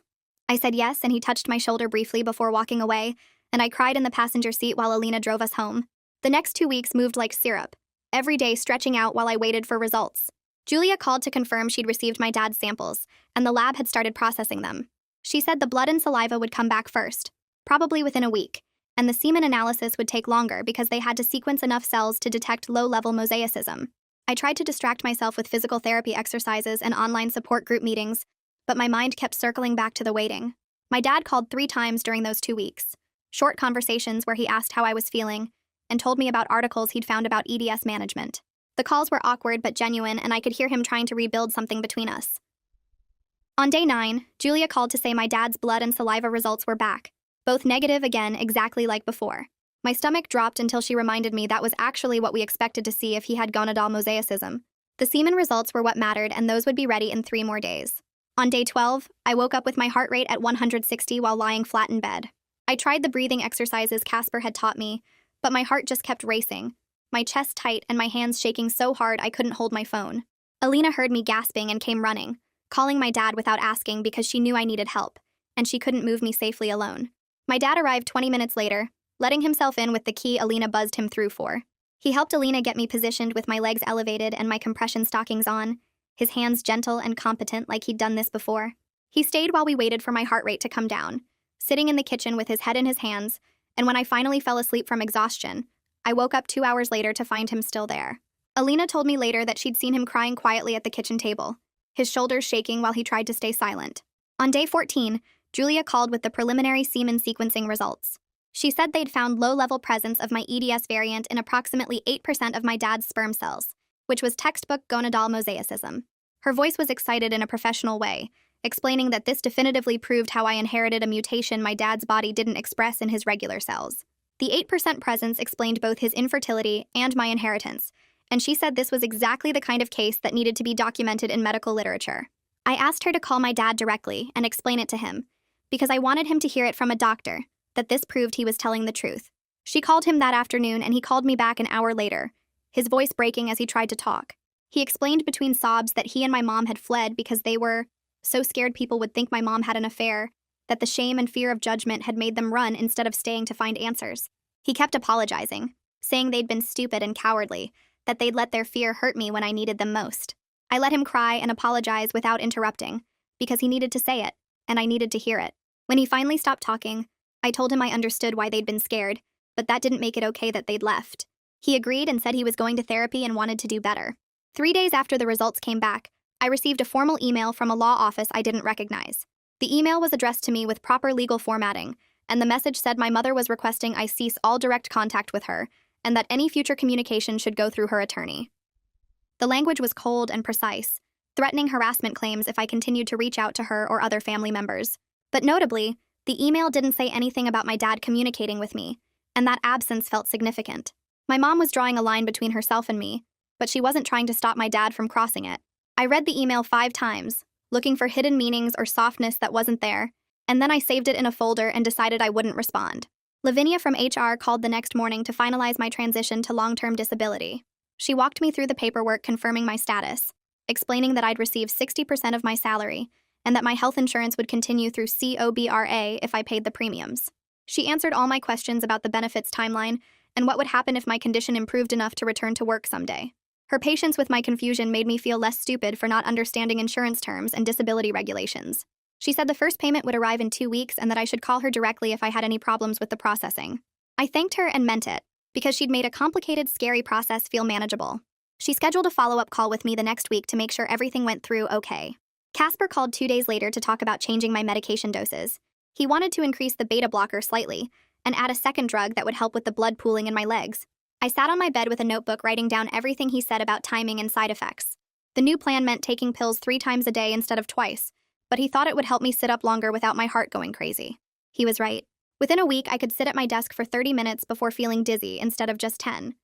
I said yes, and he touched my shoulder briefly before walking away, and I cried in the passenger seat while Alina drove us home. The next 2 weeks moved like syrup, every day stretching out while I waited for results. Julia called to confirm she'd received my dad's samples, and the lab had started processing them. She said the blood and saliva would come back first, probably within a week, and the semen analysis would take longer because they had to sequence enough cells to detect low-level mosaicism. I tried to distract myself with physical therapy exercises and online support group meetings, but my mind kept circling back to the waiting. My dad called 3 times during those 2 weeks. Short conversations where he asked how I was feeling and told me about articles he'd found about EDS management. The calls were awkward but genuine, and I could hear him trying to rebuild something between us. On day 9, Julia called to say my dad's blood and saliva results were back, both negative again, exactly like before. My stomach dropped until she reminded me that was actually what we expected to see if he had gonadal mosaicism. The semen results were what mattered, and those would be ready in 3 more days. On day 12, I woke up with my heart rate at 160 while lying flat in bed. I tried the breathing exercises Casper had taught me, but my heart just kept racing, my chest tight and my hands shaking so hard I couldn't hold my phone. Alina heard me gasping and came running, calling my dad without asking because she knew I needed help, and she couldn't move me safely alone. My dad arrived 20 minutes later, letting himself in with the key Alina buzzed him through for. He helped Alina get me positioned with my legs elevated and my compression stockings on, his hands gentle and competent like he'd done this before. He stayed while we waited for my heart rate to come down, sitting in the kitchen with his head in his hands, and when I finally fell asleep from exhaustion, I woke up 2 hours later to find him still there. Alina told me later that she'd seen him crying quietly at the kitchen table, his shoulders shaking while he tried to stay silent. On day 14, Julia called with the preliminary semen sequencing results. She said they'd found low-level presence of my EDS variant in approximately 8% of my dad's sperm cells, which was textbook gonadal mosaicism. Her voice was excited in a professional way, explaining that this definitively proved how I inherited a mutation my dad's body didn't express in his regular cells. The 8% presence explained both his infertility and my inheritance, and she said this was exactly the kind of case that needed to be documented in medical literature. I asked her to call my dad directly and explain it to him, because I wanted him to hear it from a doctor, that this proved he was telling the truth. She called him that afternoon, and he called me back an hour later, his voice breaking as he tried to talk. He explained between sobs that he and my mom had fled because they were so scared people would think my mom had an affair, that the shame and fear of judgment had made them run instead of staying to find answers. He kept apologizing, saying they'd been stupid and cowardly, that they'd let their fear hurt me when I needed them most. I let him cry and apologize without interrupting, because he needed to say it, and I needed to hear it. When he finally stopped talking, I told him I understood why they'd been scared, but that didn't make it okay that they'd left. He agreed and said he was going to therapy and wanted to do better. 3 days after the results came back, I received a formal email from a law office I didn't recognize. The email was addressed to me with proper legal formatting, and the message said my mother was requesting I cease all direct contact with her, and that any future communication should go through her attorney. The language was cold and precise, threatening harassment claims if I continued to reach out to her or other family members. But notably, the email didn't say anything about my dad communicating with me, and that absence felt significant. My mom was drawing a line between herself and me, but she wasn't trying to stop my dad from crossing it. I read the email 5 times, looking for hidden meanings or softness that wasn't there, and then I saved it in a folder and decided I wouldn't respond. Lavinia from HR called the next morning to finalize my transition to long-term disability. She walked me through the paperwork confirming my status, explaining that I'd receive 60% of my salary, and that my health insurance would continue through COBRA if I paid the premiums. She answered all my questions about the benefits timeline and what would happen if my condition improved enough to return to work someday. Her patience with my confusion made me feel less stupid for not understanding insurance terms and disability regulations. She said the first payment would arrive in 2 weeks and that I should call her directly if I had any problems with the processing. I thanked her and meant it, because she'd made a complicated, scary process feel manageable. She scheduled a follow-up call with me the next week to make sure everything went through okay. Casper called 2 days later to talk about changing my medication doses. He wanted to increase the beta blocker slightly and add a second drug that would help with the blood pooling in my legs. I sat on my bed with a notebook writing down everything he said about timing and side effects. The new plan meant taking pills 3 times a day instead of twice, but he thought it would help me sit up longer without my heart going crazy. He was right. Within a week, I could sit at my desk for 30 minutes before feeling dizzy instead of just 10.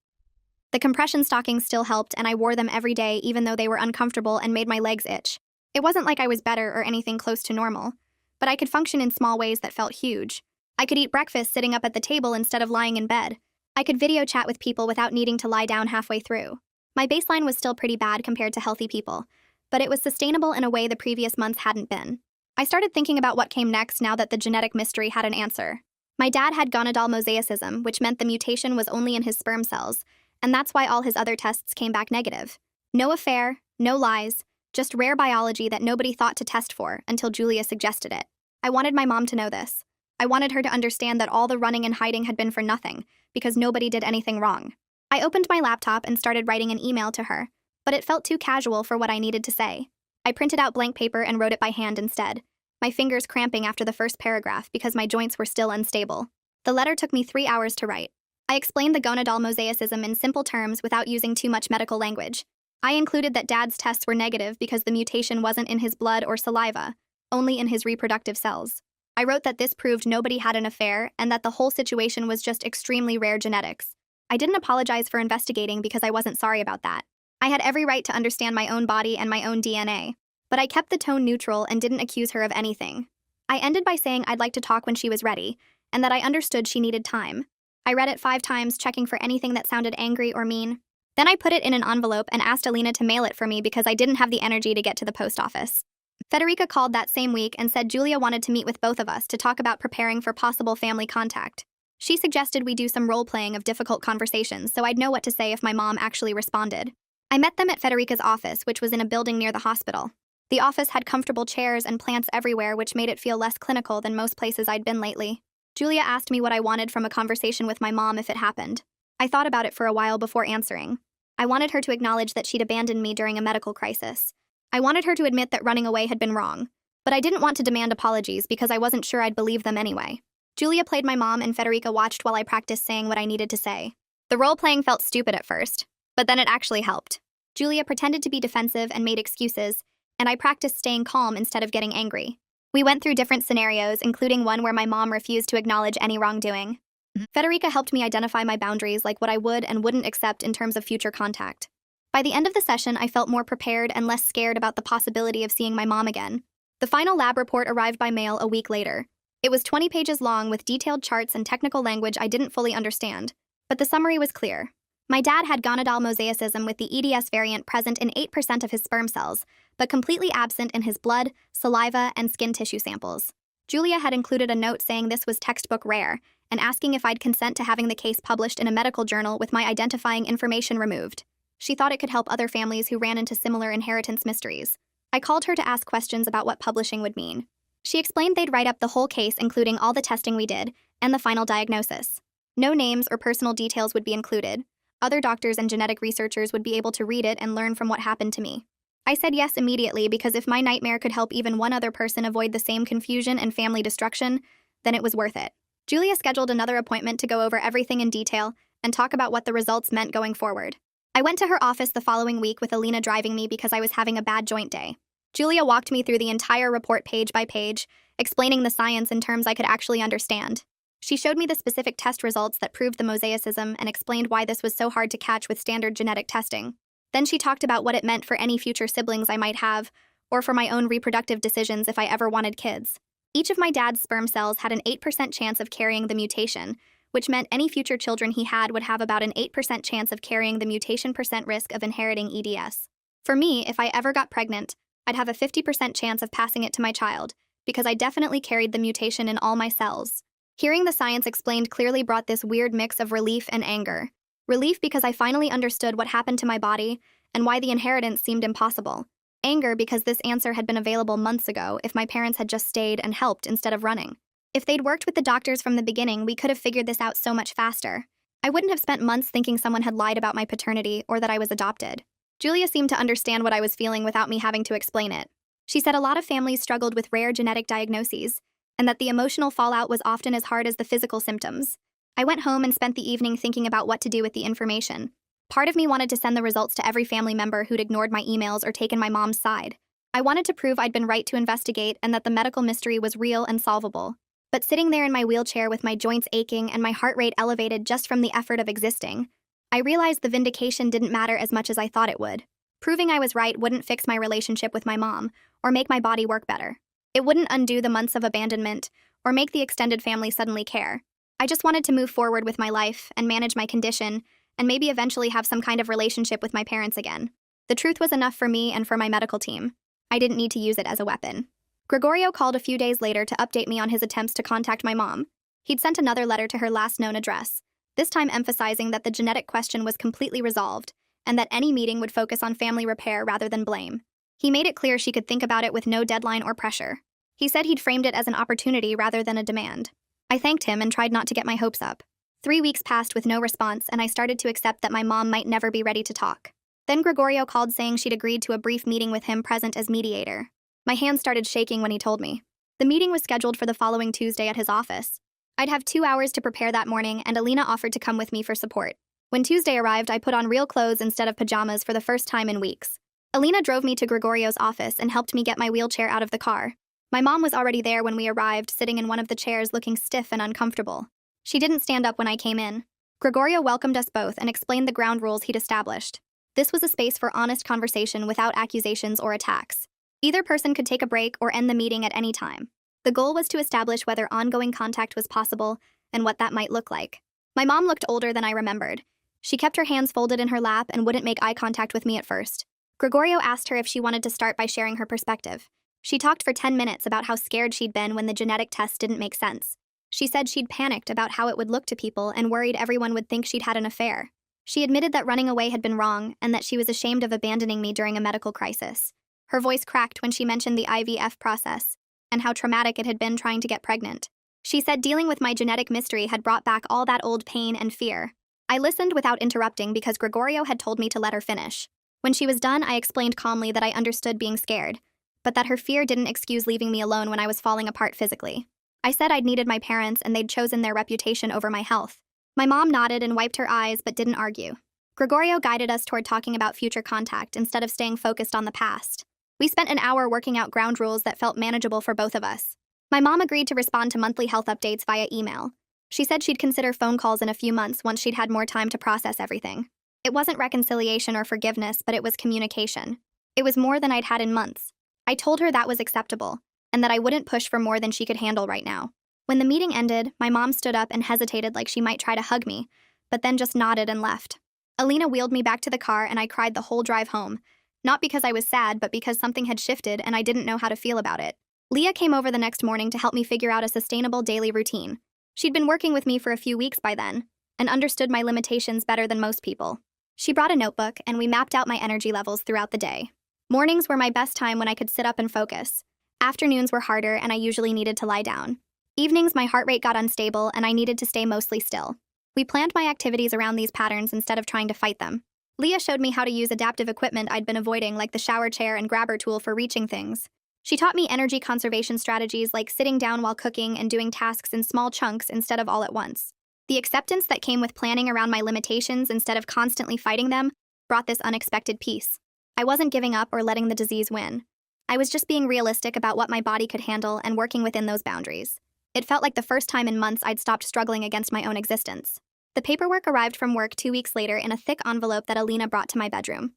The compression stockings still helped, and I wore them every day even though they were uncomfortable and made my legs itch. It wasn't like I was better or anything close to normal, but I could function in small ways that felt huge. I could eat breakfast sitting up at the table instead of lying in bed. I could video chat with people without needing to lie down halfway through. My baseline was still pretty bad compared to healthy people, but it was sustainable in a way the previous months hadn't been. I started thinking about what came next now that the genetic mystery had an answer. My dad had gonadal mosaicism, which meant the mutation was only in his sperm cells, and that's why all his other tests came back negative. No affair, no lies, just rare biology that nobody thought to test for until Julia suggested it. I wanted my mom to know this. I wanted her to understand that all the running and hiding had been for nothing, because nobody did anything wrong. I opened my laptop and started writing an email to her, but it felt too casual for what I needed to say. I printed out blank paper and wrote it by hand instead, my fingers cramping after the first paragraph because my joints were still unstable. The letter took me 3 hours to write. I explained the gonadal mosaicism in simple terms without using too much medical language. I included that Dad's tests were negative because the mutation wasn't in his blood or saliva, only in his reproductive cells. I wrote that this proved nobody had an affair and that the whole situation was just extremely rare genetics. I didn't apologize for investigating because I wasn't sorry about that. I had every right to understand my own body and my own DNA, but I kept the tone neutral and didn't accuse her of anything. I ended by saying I'd like to talk when she was ready, and that I understood she needed time. I read it 5 times, checking for anything that sounded angry or mean. Then I put it in an envelope and asked Alina to mail it for me because I didn't have the energy to get to the post office. Federica called that same week and said Julia wanted to meet with both of us to talk about preparing for possible family contact. She suggested we do some role-playing of difficult conversations so I'd know what to say if my mom actually responded. I met them at Federica's office, which was in a building near the hospital. The office had comfortable chairs and plants everywhere, which made it feel less clinical than most places I'd been lately. Julia asked me what I wanted from a conversation with my mom if it happened. I thought about it for a while before answering. I wanted her to acknowledge that she'd abandoned me during a medical crisis. I wanted her to admit that running away had been wrong, but I didn't want to demand apologies because I wasn't sure I'd believe them anyway. Julia played my mom and Federica watched while I practiced saying what I needed to say. The role-playing felt stupid at first, but then it actually helped. Julia pretended to be defensive and made excuses, and I practiced staying calm instead of getting angry. We went through different scenarios, including one where my mom refused to acknowledge any wrongdoing. Federica helped me identify my boundaries, like what I would and wouldn't accept in terms of future contact. By the end of the session, I felt more prepared and less scared about the possibility of seeing my mom again. The final lab report arrived by mail a week later. It was 20 pages long with detailed charts and technical language I didn't fully understand, but the summary was clear. My dad had gonadal mosaicism with the EDS variant present in 8% of his sperm cells, but completely absent in his blood, saliva, and skin tissue samples. Julia had included a note saying this was textbook rare, and asking if I'd consent to having the case published in a medical journal with my identifying information removed. She thought it could help other families who ran into similar inheritance mysteries. I called her to ask questions about what publishing would mean. She explained they'd write up the whole case, including all the testing we did, and the final diagnosis. No names or personal details would be included. Other doctors and genetic researchers would be able to read it and learn from what happened to me. I said yes immediately because if my nightmare could help even one other person avoid the same confusion and family destruction, then it was worth it. Julia scheduled another appointment to go over everything in detail and talk about what the results meant going forward. I went to her office the following week with Alina driving me because I was having a bad joint day. Julia walked me through the entire report page by page, explaining the science in terms I could actually understand. She showed me the specific test results that proved the mosaicism and explained why this was so hard to catch with standard genetic testing. Then she talked about what it meant for any future siblings I might have, or for my own reproductive decisions if I ever wanted kids. Each of my dad's sperm cells had an 8% chance of carrying the mutation, which meant any future children he had would have about an 8% chance of carrying the mutation percent risk of inheriting EDS. For me, if I ever got pregnant, I'd have a 50% chance of passing it to my child, because I definitely carried the mutation in all my cells. Hearing the science explained clearly brought this weird mix of relief and anger. Relief because I finally understood what happened to my body and why the inheritance seemed impossible. Anger because this answer had been available months ago if my parents had just stayed and helped instead of running. If they'd worked with the doctors from the beginning, we could have figured this out so much faster. I wouldn't have spent months thinking someone had lied about my paternity or that I was adopted. Julia seemed to understand what I was feeling without me having to explain it. She said a lot of families struggled with rare genetic diagnoses, and that the emotional fallout was often as hard as the physical symptoms. I went home and spent the evening thinking about what to do with the information. Part of me wanted to send the results to every family member who'd ignored my emails or taken my mom's side. I wanted to prove I'd been right to investigate and that the medical mystery was real and solvable. But sitting there in my wheelchair with my joints aching and my heart rate elevated just from the effort of existing, I realized the vindication didn't matter as much as I thought it would. Proving I was right wouldn't fix my relationship with my mom or make my body work better. It wouldn't undo the months of abandonment or make the extended family suddenly care. I just wanted to move forward with my life and manage my condition and maybe eventually have some kind of relationship with my parents again. The truth was enough for me and for my medical team. I didn't need to use it as a weapon. Gregorio called a few days later to update me on his attempts to contact my mom. He'd sent another letter to her last known address, this time emphasizing that the genetic question was completely resolved and that any meeting would focus on family repair rather than blame. He made it clear she could think about it with no deadline or pressure. He said he'd framed it as an opportunity rather than a demand. I thanked him and tried not to get my hopes up. 3 weeks passed with no response, and I started to accept that my mom might never be ready to talk. Then Gregorio called saying she'd agreed to a brief meeting with him present as mediator. My hands started shaking when he told me. The meeting was scheduled for the following Tuesday at his office. I'd have 2 hours to prepare that morning, and Alina offered to come with me for support. When Tuesday arrived, I put on real clothes instead of pajamas for the first time in weeks. Alina drove me to Gregorio's office and helped me get my wheelchair out of the car. My mom was already there when we arrived, sitting in one of the chairs looking stiff and uncomfortable. She didn't stand up when I came in. Gregorio welcomed us both and explained the ground rules he'd established. This was a space for honest conversation without accusations or attacks. Either person could take a break or end the meeting at any time. The goal was to establish whether ongoing contact was possible and what that might look like. My mom looked older than I remembered. She kept her hands folded in her lap and wouldn't make eye contact with me at first. Gregorio asked her if she wanted to start by sharing her perspective. She talked for 10 minutes about how scared she'd been when the genetic test didn't make sense. She said she'd panicked about how it would look to people and worried everyone would think she'd had an affair. She admitted that running away had been wrong and that she was ashamed of abandoning me during a medical crisis. Her voice cracked when she mentioned the IVF process and how traumatic it had been trying to get pregnant. She said dealing with my genetic mystery had brought back all that old pain and fear. I listened without interrupting because Gregorio had told me to let her finish. When she was done, I explained calmly that I understood being scared, but that her fear didn't excuse leaving me alone when I was falling apart physically. I said I'd needed my parents and they'd chosen their reputation over my health. My mom nodded and wiped her eyes but didn't argue. Gregorio guided us toward talking about future contact instead of staying focused on the past. We spent an hour working out ground rules that felt manageable for both of us. My mom agreed to respond to monthly health updates via email. She said she'd consider phone calls in a few months once she'd had more time to process everything. It wasn't reconciliation or forgiveness, but it was communication. It was more than I'd had in months. I told her that was acceptable, and that I wouldn't push for more than she could handle right now. When the meeting ended, my mom stood up and hesitated like she might try to hug me, but then just nodded and left. Alina wheeled me back to the car and I cried the whole drive home. Not because I was sad, but because something had shifted and I didn't know how to feel about it. Leah came over the next morning to help me figure out a sustainable daily routine. She'd been working with me for a few weeks by then, and understood my limitations better than most people. She brought a notebook, and we mapped out my energy levels throughout the day. Mornings were my best time when I could sit up and focus. Afternoons were harder, and I usually needed to lie down. Evenings, my heart rate got unstable, and I needed to stay mostly still. We planned my activities around these patterns instead of trying to fight them. Leah showed me how to use adaptive equipment I'd been avoiding, like the shower chair and grabber tool for reaching things. She taught me energy conservation strategies like sitting down while cooking and doing tasks in small chunks instead of all at once. The acceptance that came with planning around my limitations instead of constantly fighting them brought this unexpected peace. I wasn't giving up or letting the disease win. I was just being realistic about what my body could handle and working within those boundaries. It felt like the first time in months I'd stopped struggling against my own existence. The paperwork arrived from work 2 weeks later in a thick envelope that Alina brought to my bedroom.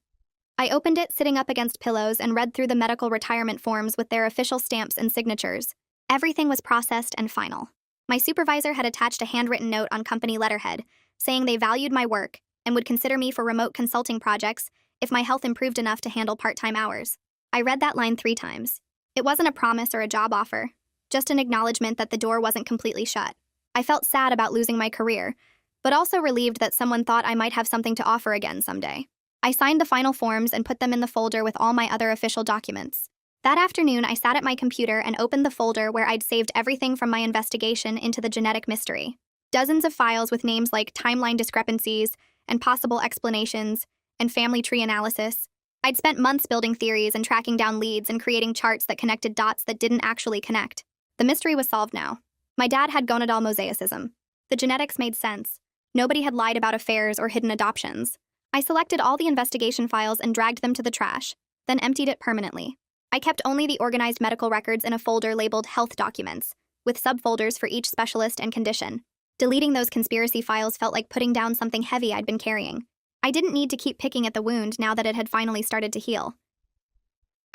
I opened it sitting up against pillows and read through the medical retirement forms with their official stamps and signatures. Everything was processed and final. My supervisor had attached a handwritten note on company letterhead, saying they valued my work and would consider me for remote consulting projects if my health improved enough to handle part-time hours. I read that line 3 times. It wasn't a promise or a job offer, just an acknowledgement that the door wasn't completely shut. I felt sad about losing my career, but also relieved that someone thought I might have something to offer again someday. I signed the final forms and put them in the folder with all my other official documents. That afternoon, I sat at my computer and opened the folder where I'd saved everything from my investigation into the genetic mystery. Dozens of files with names like timeline discrepancies and possible explanations and family tree analysis. I'd spent months building theories and tracking down leads and creating charts that connected dots that didn't actually connect. The mystery was solved now. My dad had gonadal mosaicism. The genetics made sense. Nobody had lied about affairs or hidden adoptions. I selected all the investigation files and dragged them to the trash, then emptied it permanently. I kept only the organized medical records in a folder labeled Health Documents, with subfolders for each specialist and condition. Deleting those conspiracy files felt like putting down something heavy I'd been carrying. I didn't need to keep picking at the wound now that it had finally started to heal.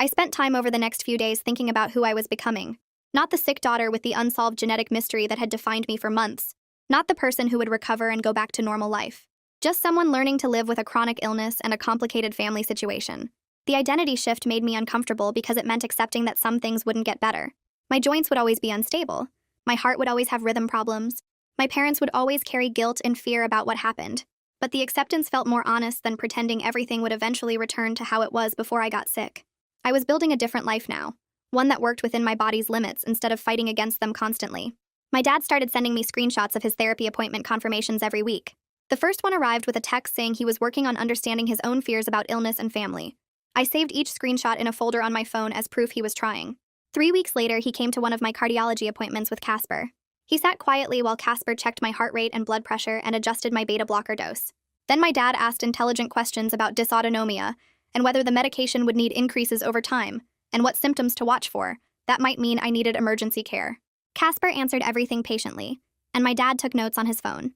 I spent time over the next few days thinking about who I was becoming. Not the sick daughter with the unsolved genetic mystery that had defined me for months. Not the person who would recover and go back to normal life. Just someone learning to live with a chronic illness and a complicated family situation. The identity shift made me uncomfortable because it meant accepting that some things wouldn't get better. My joints would always be unstable. My heart would always have rhythm problems. My parents would always carry guilt and fear about what happened. But the acceptance felt more honest than pretending everything would eventually return to how it was before I got sick. I was building a different life now, one that worked within my body's limits instead of fighting against them constantly. My dad started sending me screenshots of his therapy appointment confirmations every week. The first one arrived with a text saying he was working on understanding his own fears about illness and family. I saved each screenshot in a folder on my phone as proof he was trying. 3 weeks later, he came to one of my cardiology appointments with Casper. He sat quietly while Casper checked my heart rate and blood pressure and adjusted my beta blocker dose. Then my dad asked intelligent questions about dysautonomia and whether the medication would need increases over time, and what symptoms to watch for. That might mean I needed emergency care. Casper answered everything patiently, and my dad took notes on his phone.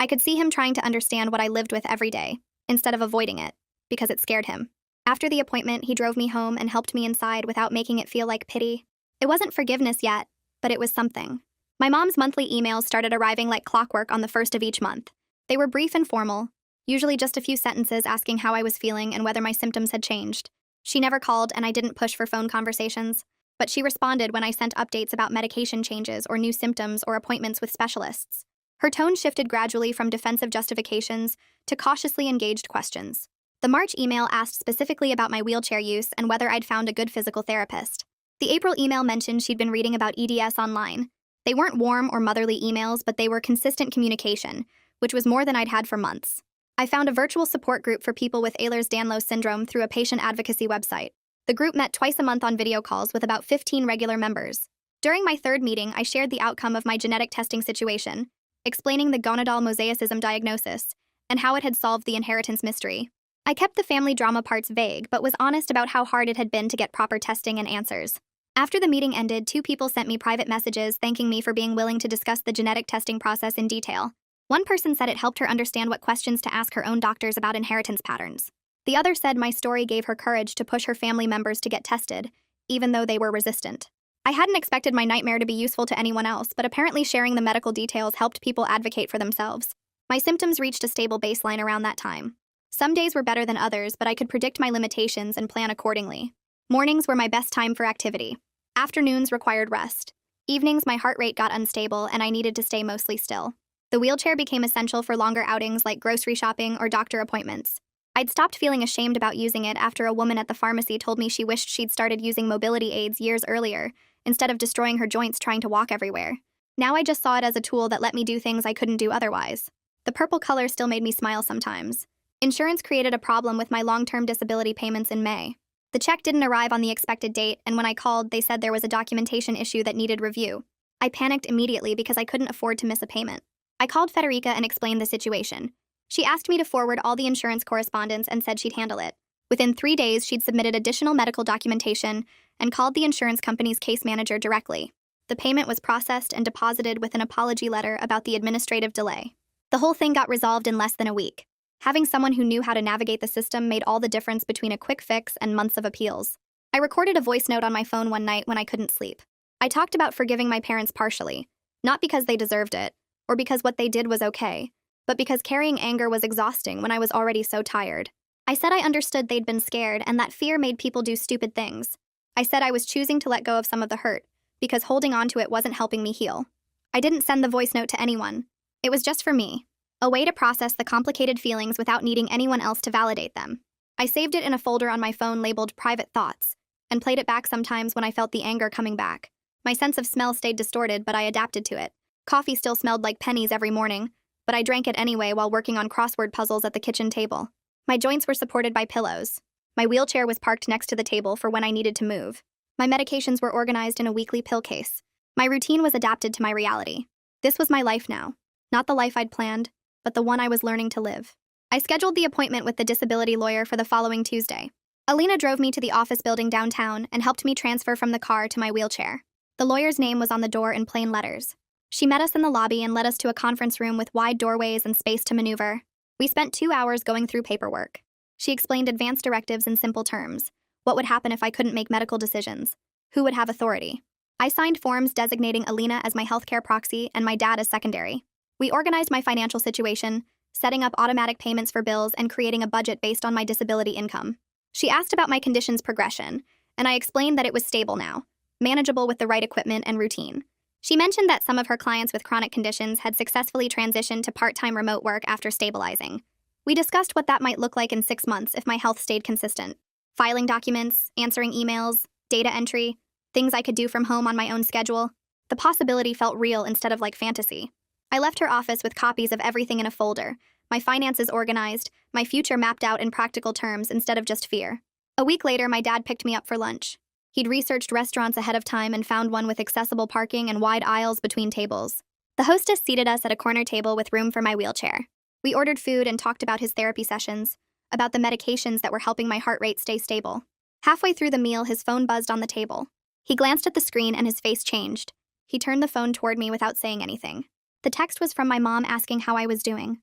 I could see him trying to understand what I lived with every day, instead of avoiding it, because it scared him. After the appointment, he drove me home and helped me inside without making it feel like pity. It wasn't forgiveness yet, but it was something. My mom's monthly emails started arriving like clockwork on the first of each month. They were brief and formal, usually just a few sentences asking how I was feeling and whether my symptoms had changed. She never called, and I didn't push for phone conversations, but she responded when I sent updates about medication changes or new symptoms or appointments with specialists. Her tone shifted gradually from defensive justifications to cautiously engaged questions. The March email asked specifically about my wheelchair use and whether I'd found a good physical therapist. The April email mentioned she'd been reading about EDS online. They weren't warm or motherly emails, but they were consistent communication, which was more than I'd had for months. I found a virtual support group for people with Ehlers-Danlos syndrome through a patient advocacy website. The group met twice a month on video calls with about 15 regular members. During my third meeting, I shared the outcome of my genetic testing situation, explaining the gonadal mosaicism diagnosis and how it had solved the inheritance mystery. I kept the family drama parts vague, but was honest about how hard it had been to get proper testing and answers. After the meeting ended, 2 people sent me private messages thanking me for being willing to discuss the genetic testing process in detail. One person said it helped her understand what questions to ask her own doctors about inheritance patterns. The other said my story gave her courage to push her family members to get tested, even though they were resistant. I hadn't expected my nightmare to be useful to anyone else, but apparently sharing the medical details helped people advocate for themselves. My symptoms reached a stable baseline around that time. Some days were better than others, but I could predict my limitations and plan accordingly. Mornings were my best time for activity. Afternoons required rest. Evenings, my heart rate got unstable and I needed to stay mostly still. The wheelchair became essential for longer outings like grocery shopping or doctor appointments. I'd stopped feeling ashamed about using it after a woman at the pharmacy told me she wished she'd started using mobility aids years earlier, instead of destroying her joints trying to walk everywhere. Now I just saw it as a tool that let me do things I couldn't do otherwise. The purple color still made me smile sometimes. Insurance created a problem with my long-term disability payments in May. The check didn't arrive on the expected date, and when I called, they said there was a documentation issue that needed review. I panicked immediately because I couldn't afford to miss a payment. I called Federica and explained the situation. She asked me to forward all the insurance correspondence and said she'd handle it. Within 3 days, she'd submitted additional medical documentation and called the insurance company's case manager directly. The payment was processed and deposited with an apology letter about the administrative delay. The whole thing got resolved in less than a week. Having someone who knew how to navigate the system made all the difference between a quick fix and months of appeals. I recorded a voice note on my phone one night when I couldn't sleep. I talked about forgiving my parents partially, not because they deserved it, or because what they did was okay, but because carrying anger was exhausting when I was already so tired. I said I understood they'd been scared and that fear made people do stupid things. I said I was choosing to let go of some of the hurt, because holding on to it wasn't helping me heal. I didn't send the voice note to anyone. It was just for me. A way to process the complicated feelings without needing anyone else to validate them. I saved it in a folder on my phone labeled Private Thoughts, and played it back sometimes when I felt the anger coming back. My sense of smell stayed distorted, but I adapted to it. Coffee still smelled like pennies every morning, but I drank it anyway while working on crossword puzzles at the kitchen table. My joints were supported by pillows. My wheelchair was parked next to the table for when I needed to move. My medications were organized in a weekly pill case. My routine was adapted to my reality. This was my life now. Not the life I'd planned, but the one I was learning to live. I scheduled the appointment with the disability lawyer for the following Tuesday. Alina drove me to the office building downtown and helped me transfer from the car to my wheelchair. The lawyer's name was on the door in plain letters. She met us in the lobby and led us to a conference room with wide doorways and space to maneuver. We spent 2 hours going through paperwork. She explained advanced directives in simple terms. What would happen if I couldn't make medical decisions? Who would have authority? I signed forms designating Alina as my healthcare proxy and my dad as secondary. We organized my financial situation, setting up automatic payments for bills and creating a budget based on my disability income. She asked about my condition's progression, and I explained that it was stable now, manageable with the right equipment and routine. She mentioned that some of her clients with chronic conditions had successfully transitioned to part-time remote work after stabilizing. We discussed what that might look like in 6 months if my health stayed consistent. Filing documents, answering emails, data entry, things I could do from home on my own schedule. The possibility felt real instead of like fantasy. I left her office with copies of everything in a folder, my finances organized, my future mapped out in practical terms instead of just fear. A week later, my dad picked me up for lunch. He'd researched restaurants ahead of time and found one with accessible parking and wide aisles between tables. The hostess seated us at a corner table with room for my wheelchair. We ordered food and talked about his therapy sessions, about the medications that were helping my heart rate stay stable. Halfway through the meal, his phone buzzed on the table. He glanced at the screen and his face changed. He turned the phone toward me without saying anything. The text was from my mom asking how I was doing.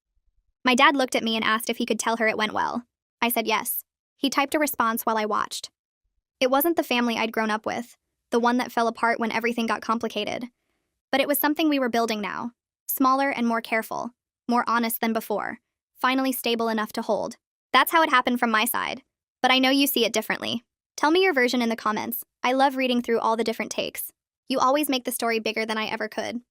My dad looked at me and asked if he could tell her it went well. I said yes. He typed a response while I watched. It wasn't the family I'd grown up with, the one that fell apart when everything got complicated. But it was something we were building now. Smaller and more careful, more honest than before, finally stable enough to hold. That's how it happened from my side. But I know you see it differently. Tell me your version in the comments. I love reading through all the different takes. You always make the story bigger than I ever could.